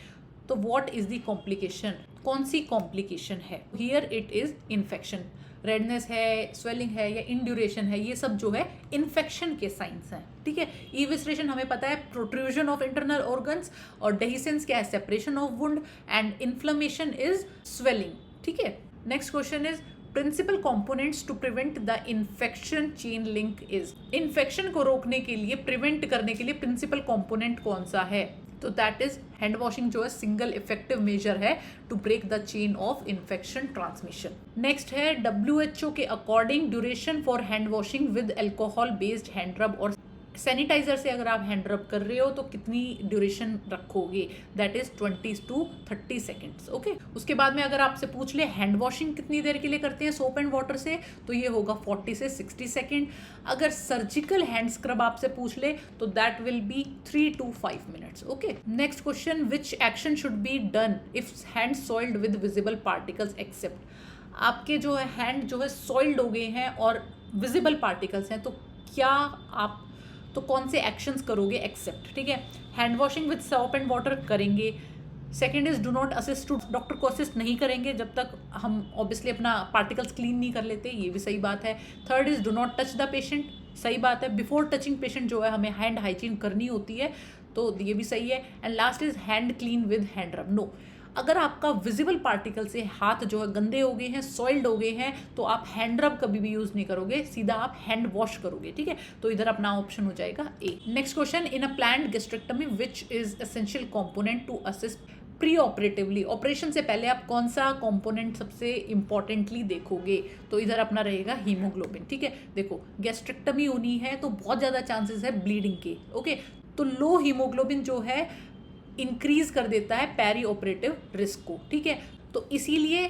तो व्हाट इज द कॉम्प्लिकेशन, कौन सी कॉम्प्लिकेशन है? Here it is infection. Redness है, स्वेलिंग है या इंड्यूरेशन है, ये सब जो है इन्फेक्शन के साइंस हैं, ठीक है। इविसरेशन हमें पता है प्रोट्रूजन ऑफ इंटरनल ऑर्गन्स, और डेहिसेंस क्या है? Separation of wound, and inflammation is swelling, ठीक है। Next question is principal components to prevent the infection chain link is. Infection को रोकने के लिए, प्रिवेंट करने के लिए प्रिंसिपल कंपोनेंट कौन सा है? तो दैट इज हैंड वॉशिंग, जो है सिंगल इफेक्टिव मेजर है to break the chain of infection transmission. Next है WHO के according duration for hand washing with alcohol based hand rub और सैनिटाइजर से अगर आप हैंड रब कर रहे हो तो कितनी ड्यूरेशन रखोगे? That is 20 to 30 seconds, okay. उसके बाद में अगर आपसे पूछ ले हैंड वॉशिंग कितनी देर के लिए करते हैं सोप एंड वाटर से, तो ये होगा 40 से 60 सेकेंड। अगर सर्जिकल हैंड स्क्रब आपसे पूछ ले तो that will be 3 to 5 minutes, okay. Next question, which action should be done if hand soiled with visible particles except. आपके जो है हैंड जो है सॉइल्ड हो गए हैं और विजिबल पार्टिकल्स हैं, तो क्या आप, तो कौन से एक्शंस करोगे? एक्सेप्ट, ठीक है। Hand washing with soap and water करेंगे। Second is do not assist to, doctor को असिस्ट नहीं करेंगे जब तक हम ऑब्वियसली अपना पार्टिकल्स क्लीन नहीं कर लेते, ये भी सही बात है। Third is do not touch the patient, सही बात है। बिफोर टचिंग पेशेंट जो है हमें हैंड हाइजीन करनी होती है, तो ये भी सही है। And last is hand clean with hand रब। नो, अगर आपका विजिबल पार्टिकल से हाथ जो है गंदे हो गए हैं, सॉइल्ड हो गए हैं, तो आप हैंड रब कभी भी यूज नहीं करोगे, सीधा आप हैंड वॉश करोगे, ठीक है। तो इधर अपना ऑप्शन हो जाएगा A. Next question, in a planned gastrectomy which is essential component to assist pre operatively. Operation से पहले आप कौन सा कंपोनेंट सबसे इंपॉर्टेंटली देखोगे? तो इधर अपना रहेगा हीमोग्लोबिन, ठीक है। देखो, गैस्ट्रेक्टमी होनी है तो बहुत ज़्यादा चांसेस है ब्लीडिंग के, ओके। तो लो हीमोग्लोबिन जो है इंक्रीज कर देता है पेरी ऑपरेटिव रिस्क को, ठीक है। तो इसीलिए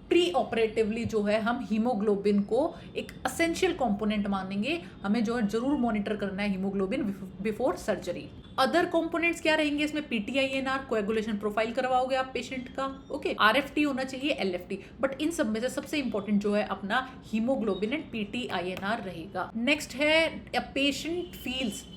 प्री ऑपरेटिवली जो है हम हीमोग्लोबिन को एक असेंशियल कंपोनेंट मानेंगे, हमें जो है जरूर मॉनिटर करना है haemoglobin before surgery. Other components क्या रहेंगे इसमें, पीटीआईएनआर कोएगुलेशन प्रोफाइल करवाओगे आप पेशेंट का, ओके, आरएफटी होना चाहिए, एलएफटी, बट इन सब में से सबसे इंपॉर्टेंट जो है अपना हीमोग्लोबिन एंड पीटीआईएनआर रहेगा। नेक्स्ट है a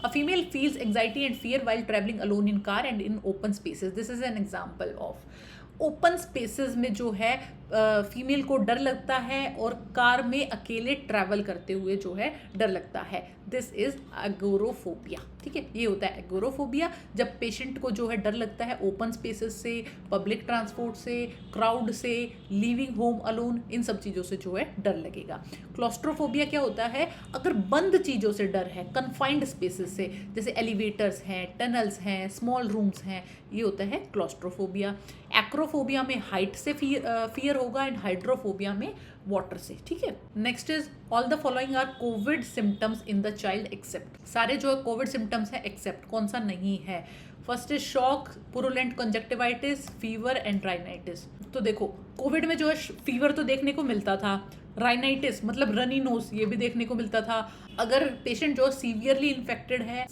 female feels anxiety and fear while travelling alone in car and in open spaces. This is an example of open spaces में जो है फीमेल को डर लगता है और कार में अकेले ट्रैवल करते हुए जो है डर लगता है। दिस इज एगोरोफोबिया, ठीक है, ये होता है एगोरोफोबिया, जब पेशेंट को जो है डर लगता है ओपन स्पेसेस से, पब्लिक ट्रांसपोर्ट से, क्राउड से, लिविंग होम अलोन, इन सब चीज़ों से जो है डर लगेगा। क्लॉस्ट्रोफोबिया क्या होता है, अगर बंद चीज़ों से डर है, कन्फाइंड स्पेसेस से, जैसे एलिवेटर्स हैं, टनल्स हैं, स्मॉल रूम्स हैं, ये होता है क्लॉस्ट्रोफोबिया। एक्रोफोबिया में हाइट से फियर होगा एंड हाइड्रोफोबिया में वाटर से, ठीक है। Next is all the following are COVID symptoms in the child except. सारे जो है कोविड सिम्टम्स है एक्सेप्ट कौन सा नहीं है। First is shock, purulent conjunctivitis, fever and rhinitis. तो देखो कोविड में जो है फीवर तो देखने को मिलता था, राइनाइटिस मतलब रनी नोज ये भी देखने को मिलता था। अगर पेशेंट जो सीवियरली इन्फेक्टेड है,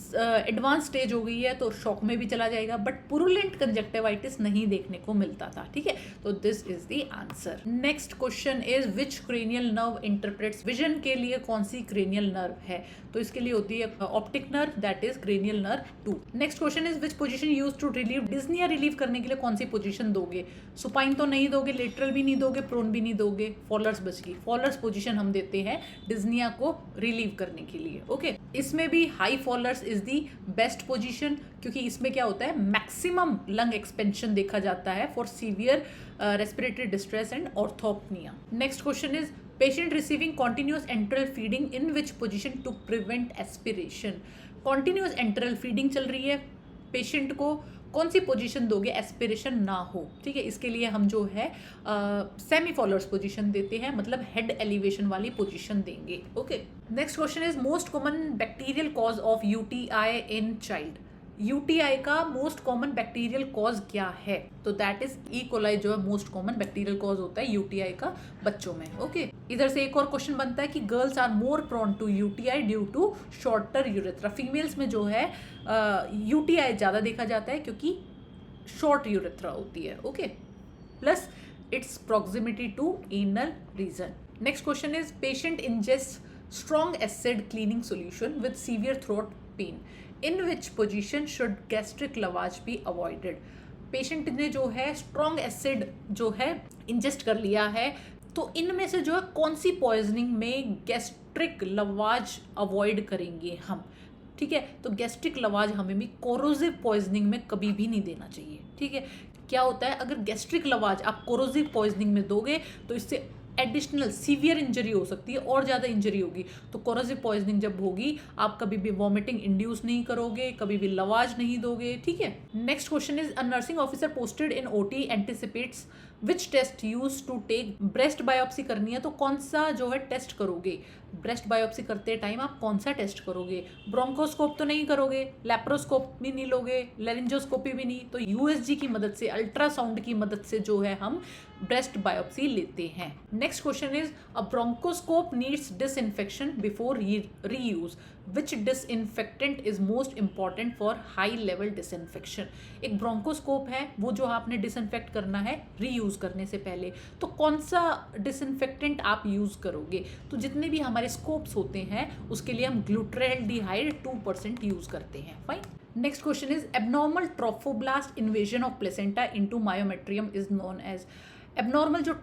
एडवांस स्टेज हो गई है तो शॉक में भी चला जाएगा, बट पुरुलेंट कंजक्टिवाइटिस नहीं देखने को मिलता था, ठीक है। तो this is the answer. Next question is which cranial nerve interprets vision के लिए कौन सी क्रेनियल नर्व है, तो इसके लिए होती है optic nerve, that is cranial nerve 2। Next question is which position used to relieve dyspnoea relieve करने के लिए कौन सी पोजीशन दोगे। सुपाइन तो नहीं दोगे, लेटरल भी नहीं दोगे, प्रोन भी नहीं दोगे, फॉलर्स बच गई। फॉलर्स पोजीशन हम देते हैं डिस्निया को रिलीव करने के लिए, ओके। इसमें भी high फॉलर्स is the best position, क्योंकि इसमें क्या होता है मैक्सिमम लंग एक्सपेंशन देखा जाता है for severe respiratory distress and orthopnea. Next question is patient receiving continuous enteral feeding in which position to prevent aspiration. Continuous enteral feeding चल रही है, पेशेंट को कौन सी पोजीशन दोगे एस्पिरेशन ना हो, ठीक है। इसके लिए हम जो है सेमी फॉलर्स पोजीशन देते हैं, मतलब हेड एलिवेशन वाली पोजीशन देंगे, okay. Next question is most common bacterial cause of UTI in child. UTI का मोस्ट कॉमन बैक्टीरियल कॉज क्या है, तो दैट इज ई कोलाई जो है मोस्ट कॉमन बैक्टीरियल कॉज होता है यूटीआई का बच्चों में, ओके। इधर से एक और क्वेश्चन बनता है कि girls are more prone to UTI due to shorter urethra. Females में जो है यूटीआई ज़्यादा देखा जाता है क्योंकि शॉर्ट यूरेथ्रा होती है, okay, plus its proximity to anal region. Next question is patient ingest strong acid cleaning solution with severe throat pain, in which position should gastric lavage be avoided. Patient ने जो है स्ट्रॉन्ग एसिड जो है इंजेस्ट कर लिया है, तो इनमें से जो है कौन सी पॉइजनिंग में गैस्ट्रिक लवाज अवॉइड करेंगे हम, ठीक है। तो गैस्ट्रिक लवाज हमें भी कोरोसिव पॉइजनिंग में कभी भी नहीं देना चाहिए, ठीक है। क्या होता है अगर गैस्ट्रिक लवाज आप कोरोसिव पॉइजनिंग में दोगे तो इससे एडिशनल सीवियर इंजरी हो सकती है और ज़्यादा इंजरी होगी। तो कोरोसिव पॉइजनिंग जब होगी आप कभी भी वॉमिटिंग इंड्यूस नहीं करोगे, कभी भी लवाज नहीं दोगे, ठीक है। Next question is a nursing officer posted in OT anticipates which test use to take breast biopsy करनी है, तो कौन सा जो है टेस्ट करोगे। ब्रेस्ट बायोप्सी करते टाइम आप कौन सा टेस्ट करोगे, ब्रोंकोस्कोप तो नहीं करोगे, लैप्रोस्कोप भी नहीं लोगे, लेरिंजोस्कोपी भी नहीं, तो यूएसजी की मदद से, अल्ट्रासाउंड की मदद से जो है हम ब्रेस्ट बायोप्सी लेते हैं। Next question is a bronchoscope needs disinfection before reuse, which disinfectant is most important for high level disinfection. एक ब्रोंकोस्कोप है वो जो आपने डिसइंफेक्ट करना है रीयूज करने से पहले, तो कौन सा डिसइंफेक्टेंट आप यूज करोगे। तो जितने भी हमारे स्कोप्स होते हैं उसके लिए हम ग्लूट्रेल्डिहाइड 2% यूज करते हैं, fine. Next question is abnormal trophoblast invasion of placenta into myometrium is known as. Abnormal जो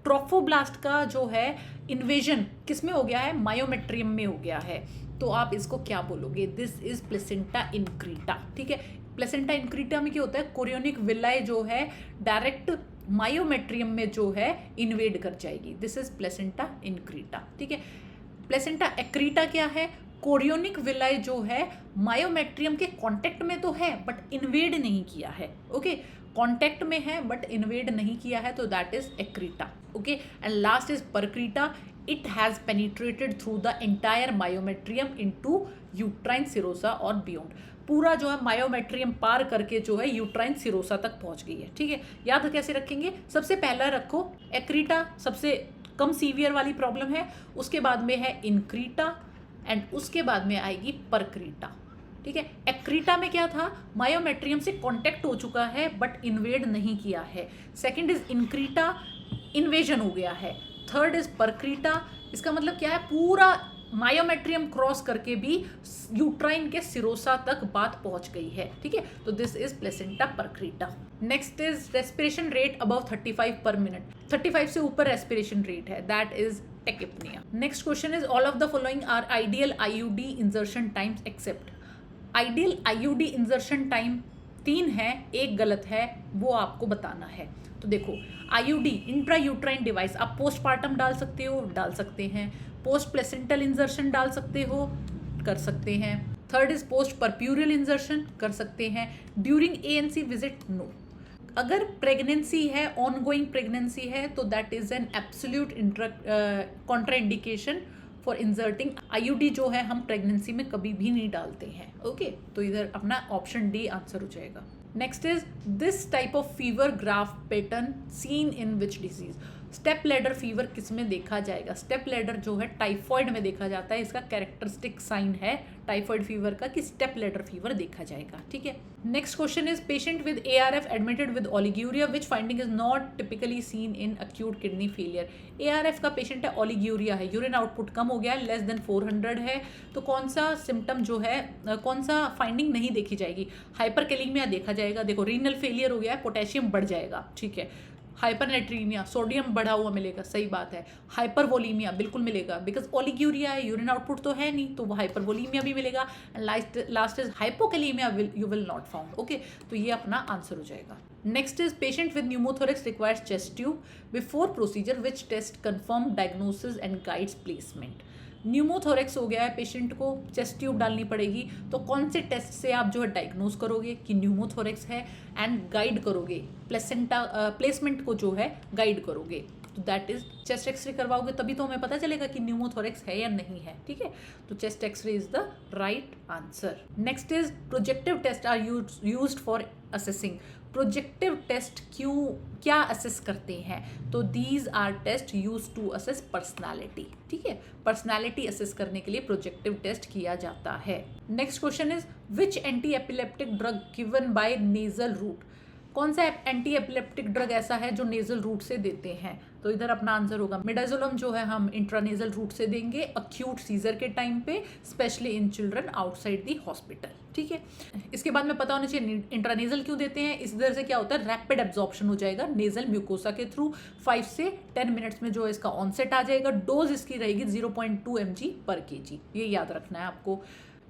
ट्रोफोब्लास्ट का जो है इन्वेजन किस में हो गया है, मायोमेट्रियम में हो गया है, तो आप इसको क्या बोलोगे, दिस इज प्लेसेंटा इनक्रीटा, ठीक है। प्लेसेंटा इनक्रीटा में क्या होता है, कोरियोनिक विलाई जो है डायरेक्ट मायोमेट्रियम में जो है इन्वेड कर जाएगी, दिस इज प्लेसेंटा इनक्रीटा, ठीक है। प्लेसेंटा एक्रीटा क्या है, कोरियोनिक विलाई जो है मायोमेट्रियम के कांटेक्ट में तो है बट इन्वेड नहीं किया है, ओके, कांटेक्ट में है बट इन्वेड नहीं किया है, तो that is accreta, okay. And last is percreta, it has penetrated through the entire myometrium into uterine serosa और बियॉन्ड। पूरा जो है मायोमेट्रियम पार करके जो है यूट्राइन सिरोसा तक पहुंच गई है, ठीक है। याद कैसे रखेंगे, सबसे पहला रखो एक्रीटा, सबसे कम सीवियर वाली प्रॉब्लम है, उसके बाद में है इनक्रीटा एंड उसके बाद में आएगी परक्रीटा, ठीक है। एक्रीटा में क्या था, मायोमेट्रियम से कांटेक्ट हो चुका है बट इन्वेड नहीं किया है। सेकंड इज इनक्रीटा, इन्वेजन हो गया है। थर्ड इज परक्रीटा, इसका मतलब क्या है, पूरा मायोमेट्रियम क्रॉस करके भी यूट्राइन के सिरोसा तक बात पहुंच गई है। ठीक है, तो this is placenta percreta. Next is respiration rate above 35 per minute, 35 से ऊपर रेस्पिरेशन रेट है, that is tachypnea. Next question is all of the following are ideal IUD insertion times except. Ideal IUD insertion time 3 है, एक गलत है, वो आपको बताना है। तो देखो, आईयूडी इंट्रा यूट्राइन डिवाइस, आप पोस्टपार्टम डाल सकते हो, डाल सकते हैं। पोस्ट प्लेसेंटल इंजर्शन डाल सकते हो, कर सकते हैं। Third is post puerperal insertion, कर सकते हैं। During ANC visit, no. अगर प्रेगनेंसी है, ऑनगोइंग प्रेगनेंसी है, तो that is an absolute contraindication for inserting IUD, जो है हम प्रेगनेंसी में कभी भी नहीं डालते हैं। ओके, तो इधर अपना ऑप्शन डी आंसर हो जाएगा। Next is this type of fever graph pattern seen in which disease. Step ladder fever किस में देखा जाएगा? स्टेप लैडर जो है टाइफॉइड में देखा जाता है, इसका कैरेक्टरिस्टिक साइन है टाइफॉइड फीवर का कि स्टेप लैडर फीवर देखा जाएगा। ठीक है। Next question is patient with ARF admitted with oliguria, which finding is not typically seen in acute kidney failure. ARF का पेशेंट है, ओलिग्यूरिया है, यूरिन आउटपुट कम हो गया है, लेस देन 400 है, तो कौन सा सिम्टम जो है, कौन सा फाइंडिंग नहीं देखी जाएगी? हाइपरकैलेमिया देखा जाएगा। देखो, रीनल फेलियर हो गया है, पोटेशियम बढ़ जाएगा। ठीक है। हाइपरनेट्रीमिया, सोडियम बढ़ा हुआ मिलेगा, सही बात है। हाइपरवोलीमिया बिल्कुल मिलेगा, बिकॉज ओलिग्यूरिया है, यूरिन आउटपुट तो है नहीं, तो वो हाइपरवोलीमिया भी मिलेगा। And last is hypokalaemia, you will not found. Okay, तो ये अपना आंसर हो जाएगा। Next is patient with pneumothorax requires chest tube before procedure, which test confirm diagnosis and guides placement. Pneumothorax हो गया है, पेशेंट को चेस्ट ट्यूब डालनी पड़ेगी, तो कौन से टेस्ट से आप जो है डायग्नोज करोगे कि न्यूमोथोरेक्स है, एंड गाइड करोगे प्लेसेंटा प्लेसमेंट को जो है गाइड करोगे, तो दैट इज चेस्ट एक्सरे करवाओगे, तभी तो हमें पता चलेगा कि न्यूमोथोरेक्स है या नहीं है। ठीक है, तो chest X-ray is the right answer. Next is projective test are used for assessing. Projective test क्या असेस करते हैं? तो these are test use to assess personality. ठीक है, पर्सनालिटी असेस करने के लिए प्रोजेक्टिव टेस्ट किया जाता है। Next question is which anti epileptic drug given by nasal route. कौन सा एंटी एपिलेप्टिक ड्रग ऐसा है जो नेजल रूट से देते हैं? तो इधर अपना आंसर होगा मिडाजोलम, जो है हम इंट्रानेजल रूट से देंगे अक्यूट सीजर के टाइम पे, specially in children outside the hospital. ठीक है, इसके बाद में पता होना चाहिए इंट्रानेजल क्यों देते हैं। इस तरह से क्या होता है, रैपिड एब्जॉर्प्शन हो जाएगा नेजल म्यूकोसा के थ्रू, 5 से 10 मिनट्स में जो है इसका ऑनसेट आ जाएगा। डोज इसकी रहेगी 0.2 mg पर kg, ये याद रखना है आपको।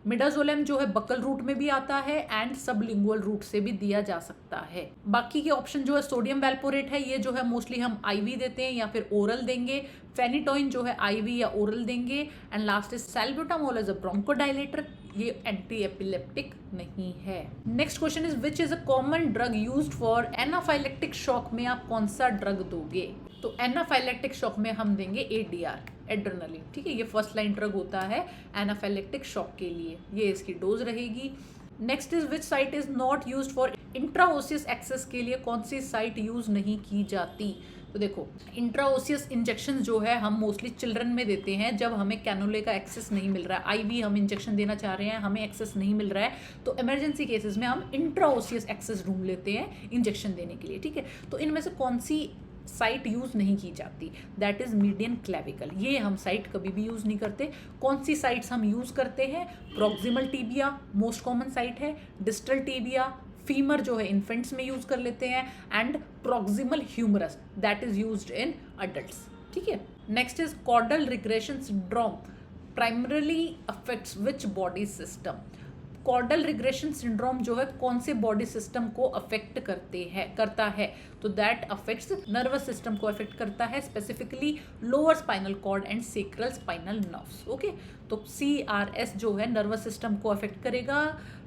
मिडाजोलम जो है बकल रूट में भी आता है एंड सबलिंगुअल रूट से भी दिया जा सकता है। बाकी के ऑप्शन जो है सोडियम वैल्पोरेट है, ये जो है मोस्टली हम आईवी देते हैं या फिर ओरल देंगे। फेनिटोइन जो है आईवी या ओरल देंगे। And last is salbutamol as a bronchodilator, ये एंटी एपिलेप्टिक नहीं है। Next question is which is a common drug used for anaphylactic shock में आप कौन सा ड्रग दोगे? तो एनाफाइलेक्टिक शॉक में हम देंगे ADR, एड्रेनलिन। ठीक है, ये फर्स्ट लाइन ड्रग होता है एनाफाइलेक्टिक शॉक के लिए, ये इसकी डोज रहेगी। Next is which site is not used for intraosseous access के लिए कौन सी साइट यूज नहीं की जाती? तो देखो, इंट्राओसियस इंजेक्शन जो है हम मोस्टली चिल्ड्रन में देते हैं जब हमें कैनुले का एक्सेस नहीं मिल रहा है। आईवी हम इंजेक्शन देना चाह रहे हैं, हमें एक्सेस नहीं मिल रहा है, तो इमरजेंसी केसेस में हम इंट्राओसियस एक्सेस ढूंढ लेते हैं इंजेक्शन देने के लिए। ठीक है, तो इनमें से कौन सी साइट यूज नहीं की जाती? दैट इज मीडियन क्लेविकल, ये हम साइट कभी भी यूज नहीं करते। कौन सी साइट्स हम यूज करते हैं? Proximal tibia most common site है, डिस्टल टीबिया, फीमर जो है इन्फेंट्स में यूज कर लेते हैं, and proximal humerus that is used in adults. ठीक है, next is caudal regression syndrome primarily affects which body system. Caudal regression syndrome जो है कौन से बॉडी सिस्टम को अफेक्ट करता है? तो दैट अफेक्ट्स नर्वस सिस्टम को अफेक्ट करता है, specifically lower spinal cord and sacral spinal nerves. Okay, तो CRS जो है नर्वस सिस्टम को अफेक्ट करेगा,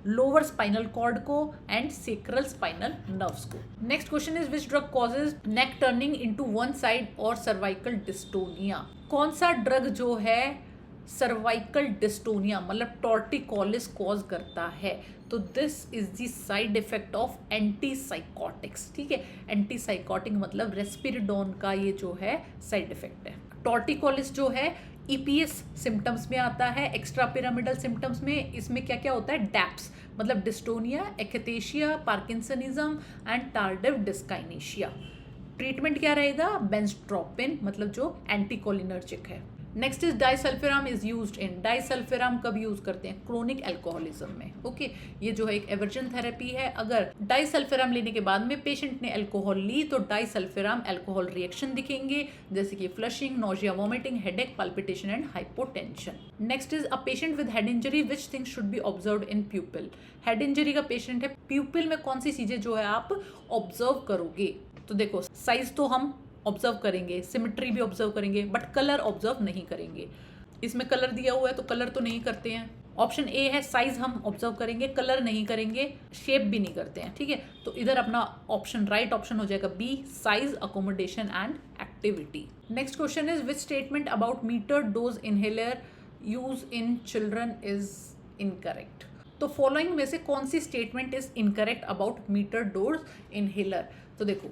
लोअर स्पाइनल कॉर्ड को एंड सेक्रल स्पाइनल नर्व्स को। Next question is which drug causes neck turning into one side और सर्वाइकल डिस्टोनिया। कौन सा ड्रग जो है सर्वाइकल डिस्टोनिया मतलब टॉर्टिकोलिस कॉज करता है? तो this is the side effect of antipsychotics. ठीक है, एंटीसाइकोटिक मतलब रेस्पिरिडोन का ये जो है साइड इफेक्ट है। टॉर्टिकोलिस जो है ईपीएस सिम्टम्स में आता है, एक्स्ट्रा पिरामिडल सिम्टम्स में इसमें क्या क्या होता है, डैप्स मतलब dystonia, akathisia, parkinsonism and tardive dyskinesia. Treatment क्या रहेगा, बेंजट्रोपिन मतलब जो एंटीकोलिनर्जिक है। Next is disulfiram is used in, disulfiram कब यूज करते हैं, क्रोनिक एल्कोहलिज्म में। ओके ये जो है एक एवर्जन थेरेपी है। अगर डाइसल्फिराम लेने के बाद में पेशेंट ने अल्कोहल ली तो डाइसल्फिराम अल्कोहल रिएक्शन दिखेंगे, जैसे कि flushing, nausea, vomiting, headache, palpitation and hypotension. Next is a patient with head injury, which things should be observed in प्यूपिल। Head injury का पेशेंट है, प्यूपिल में कौन सी चीजें जो है आप ऑब्जर्व करोगे, तो देखो साइज तो हम ऑब्जर्व करेंगे, सिमेट्री भी ऑब्जर्व करेंगे, बट कलर ऑब्जर्व नहीं करेंगे। इसमें कलर दिया हुआ है तो कलर तो नहीं करते हैं। ऑप्शन ए है साइज हम ऑब्जर्व करेंगे, कलर नहीं करेंगे, शेप भी नहीं करते हैं, ठीक है। तो इधर अपना ऑप्शन राइट ऑप्शन हो जाएगा B, size, accommodation and activity. Next question is which statement about meter dose inhaler use in children is incorrect. तो फॉलोइंग में से कौन सी statement is incorrect about meter dose inhaler. तो देखो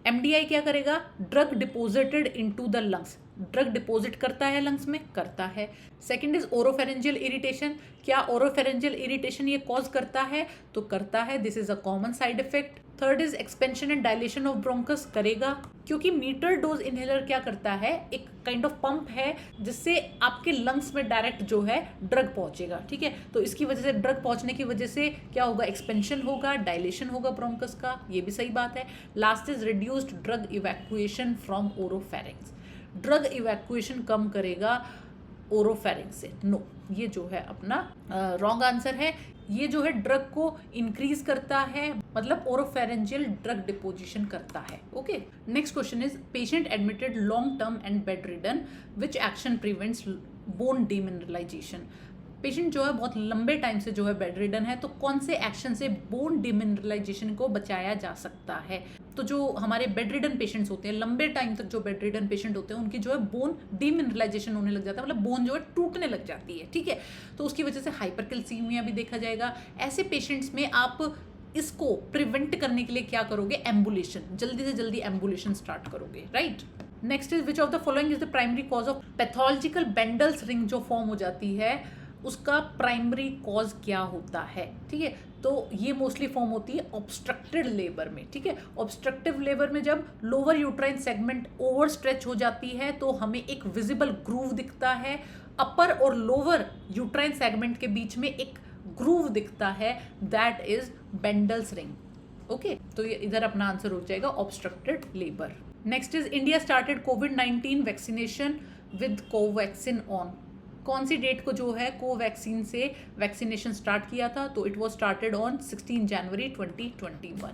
एमडीआई क्या करेगा, drug deposited into the lungs, drug deposit करता है लंग्स में, करता है। सेकंड इज ओरोफेरेंजियल इरिटेशन, क्या ओरोफेरेंजियल इरिटेशन ये कॉज करता है, तो करता है, this is a common side effect. Third is expansion and dilation of bronchus, करेगा, क्योंकि मीटर डोज इनहेलर क्या करता है, एक काइंड ऑफ पंप है जिससे आपके लंग्स में डायरेक्ट जो है ड्रग पहुंचेगा, ठीक है। तो इसकी वजह से ड्रग पहुंचने की वजह से क्या होगा, एक्सपेंशन होगा, डायलेशन होगा ब्रोंकस का, ये भी सही बात है। Last is reduced drug evacuation from oropharynx, drug evacuation कम करेगा ओरोफेरिंग से, नो ये जो है अपना रॉन्ग आंसर है। ये जो है ड्रग को इंक्रीज करता है, मतलब ओरोफेरेंजियल ड्रग डिपोजिशन करता है। Okay next question is patient admitted long term and bed ridden, which action prevents bone demineralisation. Patient जो है बहुत लंबे टाइम से जो है बेड रिडन है, तो कौन से एक्शन से बोन डिमिनरलाइजेशन को बचाया जा सकता है। तो जो हमारे बेड रिडन पेशेंट्स होते हैं, लंबे टाइम तक जो बेड रिडन पेशेंट होते हैं, उनकी जो है बोन डिमिनरलाइजेशन होने लग जाता है, मतलब बोन जो है टूटने लग जाती है, ठीक है। तो उसकी वजह से हाइपरकैल्सीमिया भी देखा जाएगा। ऐसे पेशेंट्स में आप इसको प्रिवेंट करने के लिए क्या करोगे, एम्बुलेशन, जल्दी से जल्दी एम्बुलेशन स्टार्ट करोगे, right. Next is which of the following is the primary cause of pathological Bandl's ring जो फॉर्म हो जाती है, उसका प्राइमरी कॉज क्या होता है, ठीक है। तो ये मोस्टली फॉर्म होती है ऑब्स्ट्रक्टेड लेबर में, ठीक है। ऑब्स्ट्रक्टिव लेबर में जब lower uterine segment over stretch हो जाती है तो हमें एक विजिबल ग्रूव दिखता है, अपर और लोअर यूट्राइन सेगमेंट के बीच में एक ग्रूव दिखता है, दैट इज बेंडल्स रिंग। ओके तो ये इधर अपना आंसर हो जाएगा obstructed labour. Next is India started covid vaccination with Covaxin on, कौन सी डेट को जो है कोवैक्सीन से वैक्सीनेशन स्टार्ट किया था, तो it was started on 16 January 2021।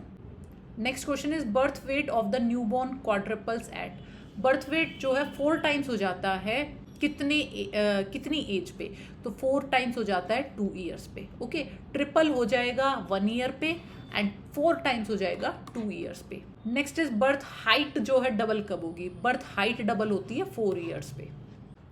Next question is birth weight of the newborn quadruplets at, birth weight जो है 4 टाइम्स हो जाता है कितनी एज पे, तो 4 टाइम्स हो जाता है 2 ईयर्स पे। ओके ट्रिपल हो जाएगा 1 ईयर पे एंड 4 टाइम्स हो जाएगा 2 ईयर्स पे। नेक्स्ट इज बर्थ हाइट जो है डबल कब होगी, बर्थ हाइट डबल होती है 4 ईयर्स पे।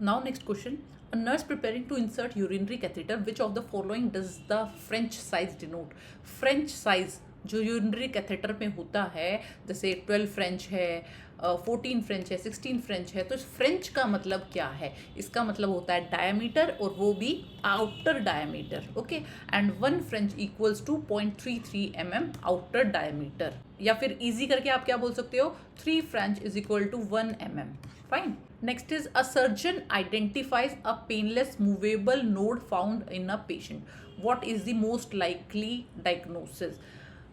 Now next question, a nurse preparing to insert urinary catheter, which of the following does the French size denote? French size जो यूरिनरी कैथेटर में होता है, जैसे 12 फ्रेंच है, 14 फ्रेंच है, 16 फ्रेंच है, तो फ्रेंच का मतलब क्या है, इसका मतलब होता है डायमीटर और वो भी outer diameter. Okay and 1 French equals to 0.33 mm outer diameter, या फिर इजी करके आप क्या बोल सकते हो, 3 French is equal to 1 mm। Fine. Next is a surgeon identifies a painless movable node found in a patient, what is the most likely diagnosis.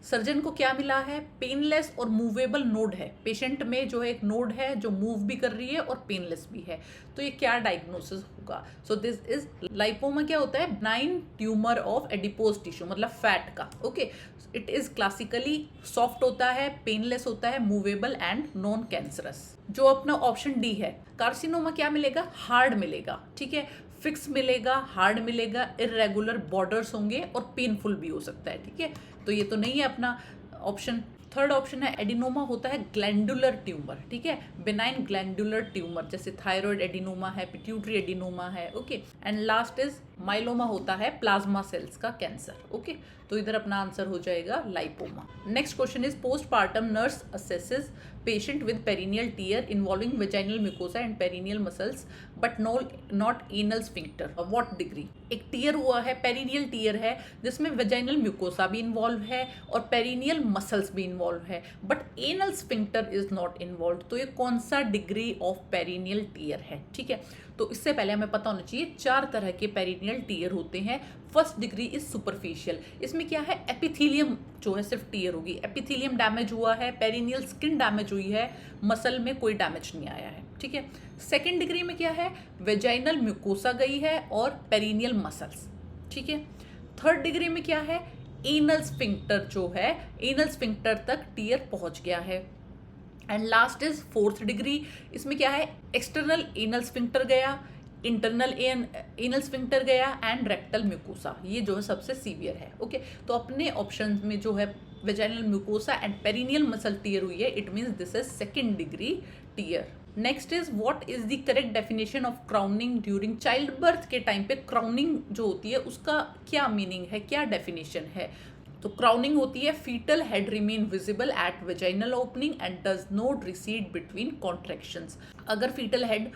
Surgeon को क्या मिला है, पेनलेस और मूवेबल नोड है, पेशेंट में जो है एक नोड है जो मूव भी कर रही है और पेनलेस भी है, तो ये क्या डायग्नोसिस होगा। सो दिस इज लाइपोमा, क्या होता है, benign tumour of adipose tissue, मतलब फैट का। Okay it is classically soft होता है, पेनलेस होता है, मूवेबल एंड नॉन कैंसरस। जो अपना ऑप्शन डी है, कार्सिनोमा क्या मिलेगा, हार्ड मिलेगा, ठीक है, फिक्स मिलेगा, हार्ड मिलेगा, इरेगुलर बॉर्डर्स होंगे और पेनफुल भी हो सकता है, ठीक है। तो ये तो नहीं है अपना ऑप्शन। थर्ड ऑप्शन है एडिनोमा, होता है ग्लैंडुलर ट्यूमर, ठीक है, बेनाइन ग्लैंडुलर ट्यूमर, जैसे थायराइड एडिनोमा है, पिट्यूटरी एडिनोमा है। Okay and last is myeloma, होता है प्लाज्मा सेल्स का कैंसर। ओके तो इधर अपना आंसर हो जाएगा lipoma. Next question is postpartum nurse assesses patient with perineal tear involving vaginal mucosa and perineal muscles but not anal sphincter. What degree? एक टीयर हुआ है, पेरिनियल टीयर है, जिसमें वेजाइनल म्यूकोसा भी इन्वॉल्व है और पेरिनियल मसल्स भी इन्वॉल्व है, but anal sphincter is not involve. तो ये कौन सा डिग्री ऑफ पेरिनियल टीयर है? ठीक है, तो इससे पहले हमें पता होना चाहिए 4 तरह के पेरिनियल टीयर होते हैं। First degree is superficial. इसमें क्या है, एपिथेलियम जो है सिर्फ टीयर होगी, एपिथेलियम डैमेज हुआ है, पेरिनियल स्किन डैमेज हुई है, मसल में कोई डैमेज नहीं आया है। ठीक है, सेकेंड डिग्री में क्या है, वेजाइनल म्यूकोसा गई है और पेरिनियल मसल्स। ठीक है, थर्ड डिग्री में क्या है, एनल स्फिंक्टर जो है, एनल स्फिंक्टर तक टीयर पहुंच गया है। And last is fourth degree. इसमें क्या है, एक्सटर्नल एनल स्फिंक्टर गया, इंटरनल एनल स्फिंक्टर गया एंड रेक्टल म्यूकोसा। ये जो है सबसे सीवियर है। ओके, तो अपने ऑप्शन में जो है vaginal mucosa and perineal muscle tear हुई है, it means this is second degree tear. Next is what is the correct definition of crowning during childbirth? के टाइम पे क्राउनिंग जो होती है उसका क्या मीनिंग है, क्या डेफिनेशन है? तो क्राउनिंग होती है, fetal head remain visible at vaginal opening and does not recede between contractions. अगर फीटल हेड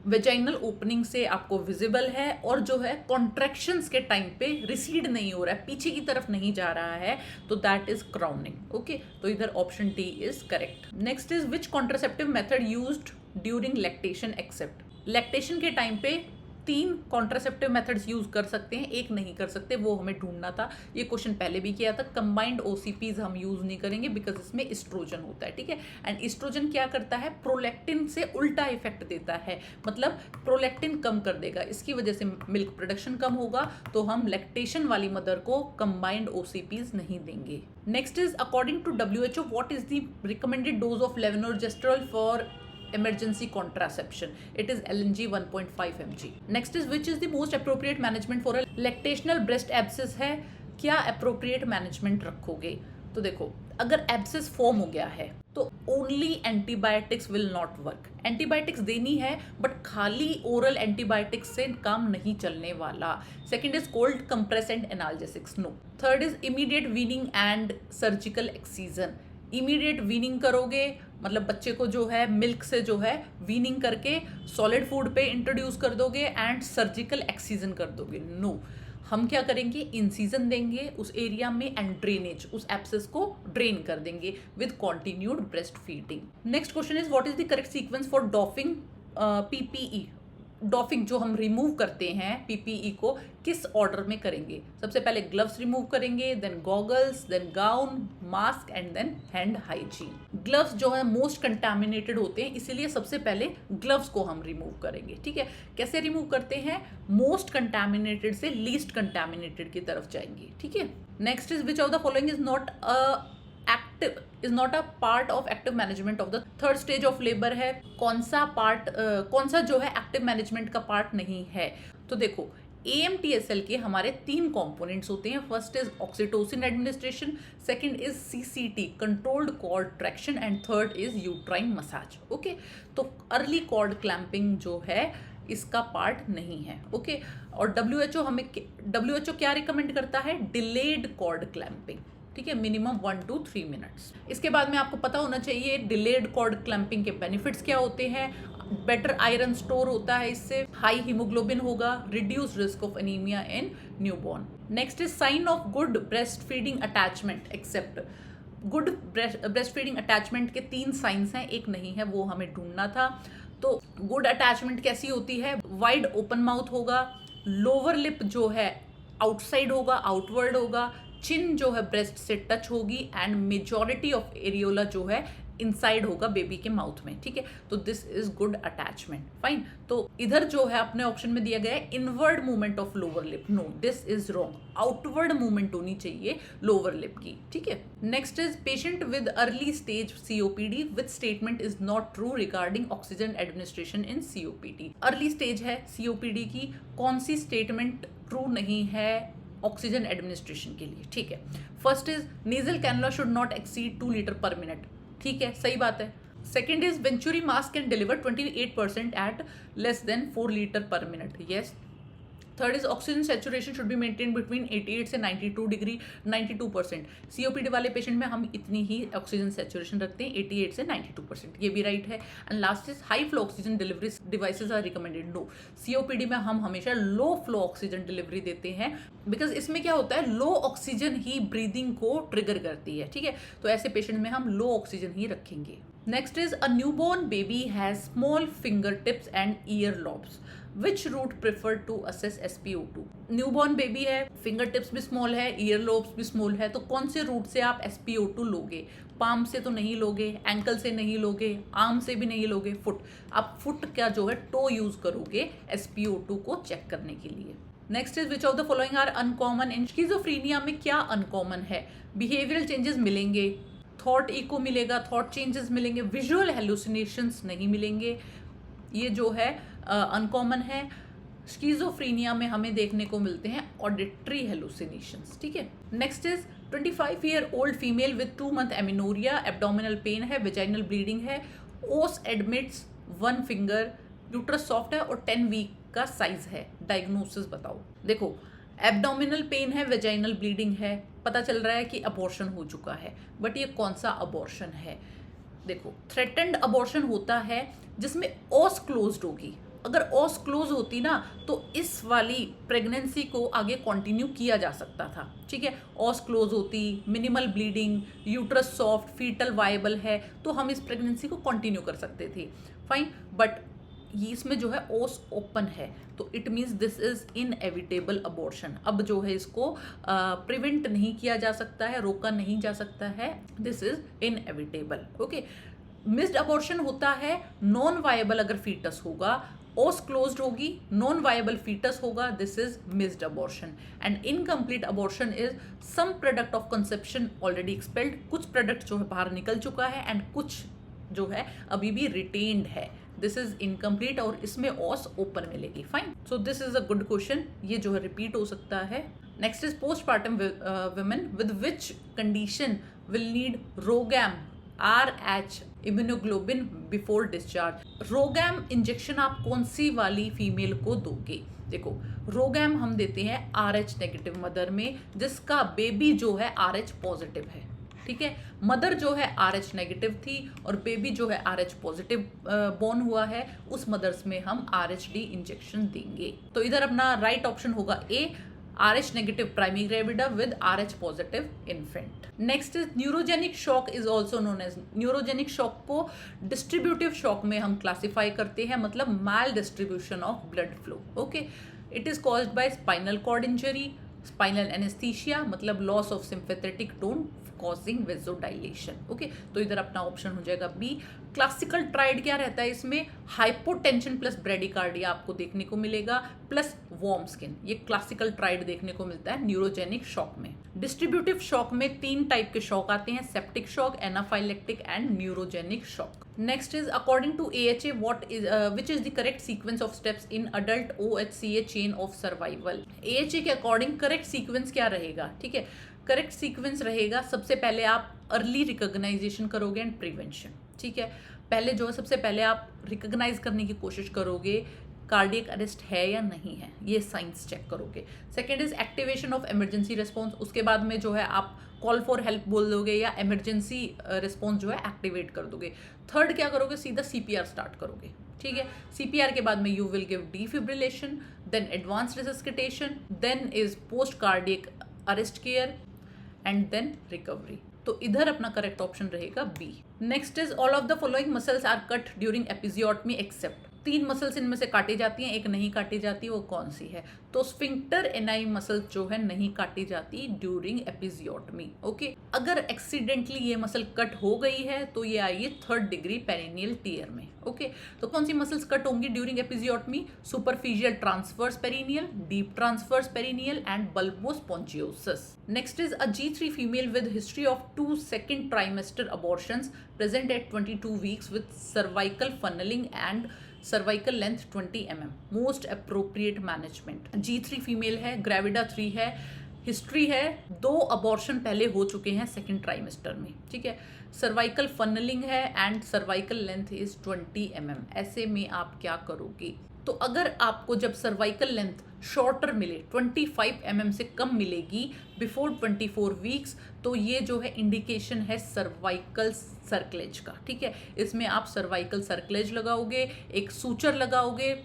वेजाइनल ओपनिंग से आपको विजिबल है और जो है कॉन्ट्रैक्शंस के टाइम पे रिसीड नहीं हो रहा है, पीछे की तरफ नहीं जा रहा है, तो दैट इज क्राउनिंग। ओके, तो इधर option D is correct. Next is which contraceptive method used during lactation except? Lactation के टाइम पे 3 कॉन्ट्रासेप्टिव मेथड्स यूज कर सकते हैं, एक नहीं कर सकते, वो हमें ढूंढना था। ये क्वेश्चन पहले भी किया था। कंबाइंड ओसीपीज हम यूज नहीं करेंगे बिकॉज इसमें एस्ट्रोजन होता है। ठीक है, एंड एस्ट्रोजन क्या करता है, प्रोलैक्टिन से उल्टा इफेक्ट देता है, मतलब प्रोलैक्टिन कम कर देगा, इसकी वजह से मिल्क प्रोडक्शन कम होगा, तो हम लैक्टेशन वाली मदर को कंबाइंड ओसीपीज नहीं देंगे। Next is according to WHO what is the recommended dose of levonorgestrel for emergency contraception? It is LNG 1.5 mg. Next is which is the most appropriate management for a lactational breast abscess है? क्या appropriate management रखोगे? तो देखो, अगर abscess form हो गया है तो only antibiotics will not work. Antibiotics देनी है बट खाली ओरल एंटीबायोटिक्स से काम नहीं चलने वाला। Second is cold compress and analgesics, no. Third is immediate weaning and surgical excision. Immediate weaning करोगे मतलब बच्चे को जो है मिल्क से जो है वीनिंग करके सॉलिड फूड पे इंट्रोड्यूस कर दोगे एंड सर्जिकल एक्सीजन कर दोगे, नो। हम क्या करेंगे, इंसीजन देंगे उस एरिया में एंड ड्रेनेज, उस एब्सेस को ड्रेन कर देंगे with continued breast feeding. Next question is what is the correct sequence for doffing PPE? Doffing जो हम रिमूव करते हैं PPE को किस ऑर्डर में करेंगे? सबसे पहले ग्लव्स रिमूव करेंगे, then goggles, then gown, mask and then hand hygiene. Gloves जो है मोस्ट कंटामिनेटेड होते हैं, इसीलिए सबसे पहले ग्लव्स को हम रिमूव करेंगे। ठीक है, कैसे रिमूव करते हैं, मोस्ट कंटामिनेटेड से लीस्ट कंटामिनेटेड की तरफ जाएंगे। ठीक है, next is which of the following is not a part of active management of the third stage of labour है? कौन सा जो है एक्टिव मैनेजमेंट का पार्ट नहीं है? तो देखो, AMTSL के हमारे 3 कंपोनेंट्स होते हैं। First is oxytocin administration, second is CCT controlled cord traction and third is uterine massage. Okay, तो अर्ली कॉर्ड क्लैंपिंग जो है इसका पार्ट नहीं है। ओके, और WHO क्या रिकमेंड करता है, डिलेड कॉर्ड क्लैंपिंग। ठीक है, मिनिमम 1 to 3 मिनट्स। इसके बाद में आपको पता होना चाहिए डिलेड कॉर्ड क्लैंपिंग के बेनिफिट्स क्या होते हैं। बेटर आयरन स्टोर होता है इससे, हाई हीमोग्लोबिन होगा, reduce risk of anaemia in newborn. Next is sign of good breastfeeding attachment except. Good breastfeeding attachment के 3 साइंस हैं, एक नहीं है, वो हमें ढूंढना था। तो गुड अटैचमेंट कैसी होती है, वाइड ओपन माउथ होगा, लोअर लिप जो है आउटसाइड होगा, आउटवर्ड होगा, चिन जो है ब्रेस्ट से टच होगी एंड मेजॉरिटी ऑफ एरियोला जो है इनसाइड होगा बेबी के माउथ में। ठीक है, तो this is good attachment. Fine, तो इधर जो है अपने ऑप्शन में दिया गया है inward movement of lower lip, no, this is wrong. Outward movement होनी चाहिए लोअर लिप की। ठीक है, next is patient with early stage COPD with statement is not true regarding oxygen administration in COPD। Early stage है COPD की, कौन सी स्टेटमेंट ट्रू नहीं है ऑक्सीजन एडमिनिस्ट्रेशन के लिए? ठीक है, first is nasal cannula should not exceed 2 litre per minute. ठीक है, सही बात है। Second is venturi mask can deliver 28% at less than 4 litre per minute. Yes. Third is oxygen saturation should be maintain between 88 से 92 डिग्री 92%। सीओपीडी वाले पेशेंट में हम इतनी ही ऑक्सीजन सैचुरेशन रखते हैं 88 से 92%, ये भी राइट है। And last is high flow oxygen delivery devices are recommended. No, COPD में हम हमेशा लो फ्लो ऑक्सीजन डिलीवरी देते हैं, बिकॉज इसमें क्या होता है, लो ऑक्सीजन ही ब्रीदिंग को ट्रिगर करती है, ठीक है। तो ऐसे पेशेंट में हम लो ऑक्सीजन ही रखेंगे। Next is a newborn baby has small fingertips and earlobes, which route prefer to assess SpO2। Newborn baby है, फिंगर टिप्स भी स्मॉल है, ईयर लोब्स भी स्मॉल है, तो कौन से रूट से आप SpO2 लोगे? पाम से तो नहीं लोगे, एंकल से नहीं लोगे, आर्म से भी नहीं लोगे, फुट। आप फुट का जो है टो यूज करोगे SpO2 को चेक करने के लिए। Next is which of the following are uncommon in schizophrenia में क्या अनकॉमन है? बिहेवियरल चेंजेस मिलेंगे, थॉट इको मिलेगा, थॉट चेंजेस मिलेंगे, विजुअल हेलुसिनेशंस नहीं मिलेंगे, ये जो है अनकॉमन है। स्किज़ोफ्रेनिया में हमें देखने को मिलते हैं ऑडिटरी हेलुसिनेशंस, ठीक है। Next is 25-year-old female with 2 month amenorrhoea, abdominal pain है, वेजाइनल ब्लीडिंग है, ओस एडमिट्स 1 फिंगर, यूट्रस सॉफ्ट है और 10 वीक का साइज है। डायग्नोसिस बताओ। देखो, एब्डोमिनल पेन है, वेजाइनल ब्लीडिंग है, पता चल रहा है कि अबॉर्शन हो चुका है, बट ये कौन सा अबॉर्शन है? देखो, थ्रेटेंड अबॉर्शन होता है जिसमें ओस क्लोज्ड होगी। अगर ओस क्लोज होती ना तो इस वाली प्रेगनेंसी को आगे कंटिन्यू किया जा सकता था, ठीक है। ओस क्लोज होती, minimal bleeding, uterus soft, fetal viable है, तो हम इस प्रेगनेंसी को कंटिन्यू कर सकते थे, फाइन। बट ये इसमें जो है ओस ओपन है, तो it means this is inevitable abortion. अब जो है इसको प्रिवेंट नहीं किया जा सकता है, रोका नहीं जा सकता है, this is inevitable, okay. Missed abortion होता है नॉन वायबल अगर फीटस होगा, ओस क्लोज्ड होगी, नॉन वायबल फीटस होगा, this is missed abortion. And incomplete abortion is some product of conception already expelled, कुछ प्रोडक्ट जो है बाहर निकल चुका है एंड कुछ जो है अभी भी रिटेन्ड है, दिस इज इनकम्प्लीट और इसमें ओस ओपन मिलेगी, fine. So this is a good question, ये जो है रिपीट हो सकता है। Next is postpartum women with which condition will need RhoGAM RH immunoglobulin before discharge. RhoGAM injection आप कौन सी वाली फीमेल को दोगे? देखो, रोगैम हम देते हैं RH नेगेटिव मदर में जिसका बेबी जो है RH पॉजिटिव है, ठीक है। मदर जो है RH नेगेटिव थी और बेबी जो है RH पॉजिटिव बॉर्न हुआ है, उस मदर्स में हम RHD इंजेक्शन देंगे। तो इधर अपना राइट ऑप्शन होगा A, RH negative primary gravida with RH positive infant. Next is neurogenic shock is also known as. Neurogenic shock को डिस्ट्रीब्यूटिव शॉक में हम क्लासिफाई करते हैं, मतलब maldistribution of blood flow, okay. It is caused by spinal cord injury, spinal anesthesia, मतलब loss of sympathetic tone causing vasodilation, okay. तो इधर अपना ऑप्शन हो जाएगा बी। क्लासिकल ट्राइड क्या रहता है इसमें? हाइपोटेंशन प्लस ब्रेडिकार्डिया आपको देखने को मिलेगा, प्लस वार्म स्किन, ये क्लासिकल ट्राइड देखने को मिलता है न्यूरोजेनिक शॉक में। डिस्ट्रीब्यूटिव शॉक में 3 टाइप के शॉक आते हैं, septic shock, anaphylactic and neurogenic shock. Next is according to AHA which is the correct sequence of steps in adult OHCA chain of survival. AHA के अकॉर्डिंग करेक्ट सीक्वेंस क्या रहेगा? ठीक है, करेक्ट सीक्वेंस रहेगा, सबसे पहले आप अर्ली रिकॉग्नाइजेशन करोगे एंड प्रिवेंशन, ठीक है। पहले जो है सबसे पहले आप रिकॉग्नाइज करने की कोशिश करोगे कार्डियक अरेस्ट है या नहीं है, ये साइंस चेक करोगे। Second is activation of emergency response, उसके बाद में जो है आप कॉल फॉर हेल्प बोल दोगे या इमरजेंसी रिस्पॉन्स जो है एक्टिवेट कर दोगे। थर्ड क्या करोगे? सीधा CPR स्टार्ट करोगे, ठीक है। CPR के बाद में you will give defibrillation, then advance resuscitation, then is post cardiac arrest care and then recovery. तो इधर अपना करेक्ट ऑप्शन रहेगा B. Next is all of the following muscles are cut during episiotomy except. 3 muscles इनमें से काटी जाती हैं, एक नहीं काटी जाती, वो कौन सी है? तो स्फिंक्टर एनाई मसल जो है नहीं काटी जाती ड्यूरिंग एपिजियोटमी, ओके। अगर एक्सीडेंटली ये मसल कट हो गई है तो ये आएगी 3rd डिग्री पेरिनियल टीयर में, ओके। तो कौन सी मसल्स कट होंगी during episiotomy? Superficial transverse perineal, deep transverse perineal and bulbospongiosus. Next is a G3 female with history of 2 second trimester abortions present at 22 weeks with cervical funneling and cervical length 20 mm, most appropriate management. G3 female है, ग्रेविडा 3 है, हिस्ट्री है, 2 अबॉर्शन पहले हो चुके हैं सेकेंड ट्राइमेस्टर में, ठीक है। सर्वाइकल फनलिंग है and cervical length is 20 mm। ऐसे में आप क्या करोगे? तो अगर आपको जब सर्वाइकल लेंथ शॉर्टर मिले, 25 mm से कम मिलेगी बिफोर 24 वीक्स, तो ये जो है इंडिकेशन है सर्वाइकल सर्कलेज का, ठीक है। इसमें आप सर्वाइकल सर्कलेज लगाओगे, एक सूचर लगाओगे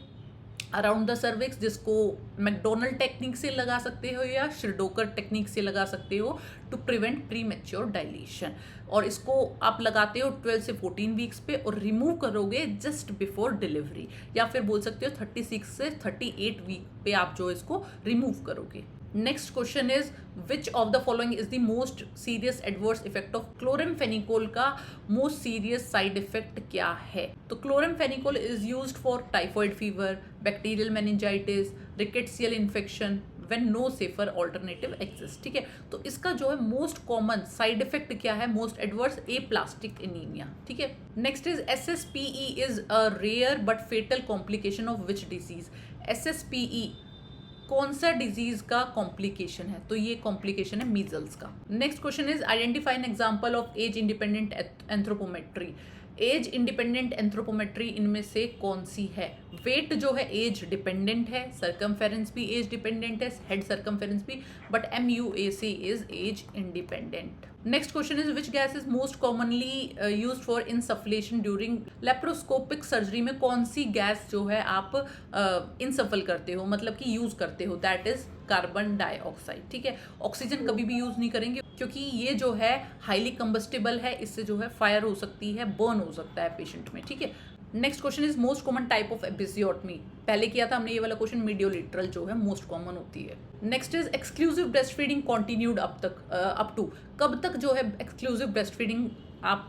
अराउंड द सर्विक्स, जिसको मैकडोनल्ड टेक्निक से लगा सकते हो या शिरडोकर टेक्निक से लगा सकते हो to prevent premature dilation. और इसको आप लगाते हो 12 से 14 वीक्स पे और रिमूव करोगे जस्ट बिफोर डिलीवरी, या फिर बोल सकते हो 36 से 38 वीक पे आप जो इसको रिमूव करोगे। Next question is which of the following is the most serious adverse effect of chloramphenicol का मोस्ट सीरियस साइड इफेक्ट क्या है? तो chloramphenicol is used for typhoid fever, bacterial meningitis, rickettsial infection when no safer alternative exist, ठीक है। तो इसका जो है मोस्ट कॉमन साइड इफेक्ट क्या है? मोस्ट एडवर्स एप्लास्टिक एनीमिया, ठीक है। Next is SSPE is a rare but fatal complication of which disease? SSPE कौन सा डिजीज का कॉम्प्लिकेशन है? तो ये कॉम्प्लिकेशन है मीजल्स का। Next question is identify an example of age independent anthropometry. Age independent anthropometry इनमें से कौन सी है? वेट जो है एज डिपेंडेंट है, सर्कमफेरेंस भी एज डिपेंडेंट है, हेड सर्कमफेरेंस भी, but MUAC is age independent. Next question is which gas is most commonly use for insufflation during laparoscopic surgery? में कौन सी गैस जो है आप इंसफल करते हो, मतलब कि यूज करते हो? दैट इज कार्बन डाइऑक्साइड, ठीक है। ऑक्सीजन कभी भी यूज नहीं करेंगे क्योंकि ये जो है हाईली कंबस्टिबल है, इससे जो है फायर हो सकती है, बर्न हो सकता है पेशेंट में, ठीक है। Next question is most common type of episiotomy. पहले किया था हमने ये वाला क्वेश्चन, मीडियोलिटरल जो है मोस्ट कॉमन होती है। Next is exclusive breastfeeding continued up to, कब तक जो है एक्सक्लूसिव ब्रेस्ट फीडिंग आप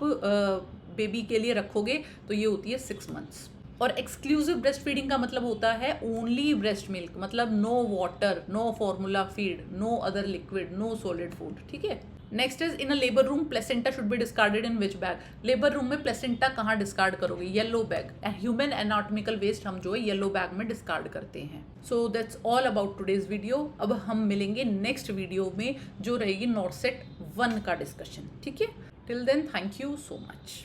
बेबी के लिए रखोगे? तो ये होती है 6 मंथ्स। और एक्सक्लूसिव ब्रेस्ट फीडिंग का मतलब होता है ओनली ब्रेस्ट मिल्क, मतलब no water, no formula feed, no other liquid, no solid food, ठीक है। Next is in a labour room placenta should be discarded in which bag? Labour room में प्लेसेंटा कहाँ डिस्कार्ड करोगे? Yellow bag. Human anatomical waste हम जो है येलो बैग में डिस्कार्ड करते हैं। So that's all about today's video. अब हम मिलेंगे नेक्स्ट वीडियो में जो रहेगी नॉर्सेट 1 का डिस्कशन, ठीक है। Till then thank you so much.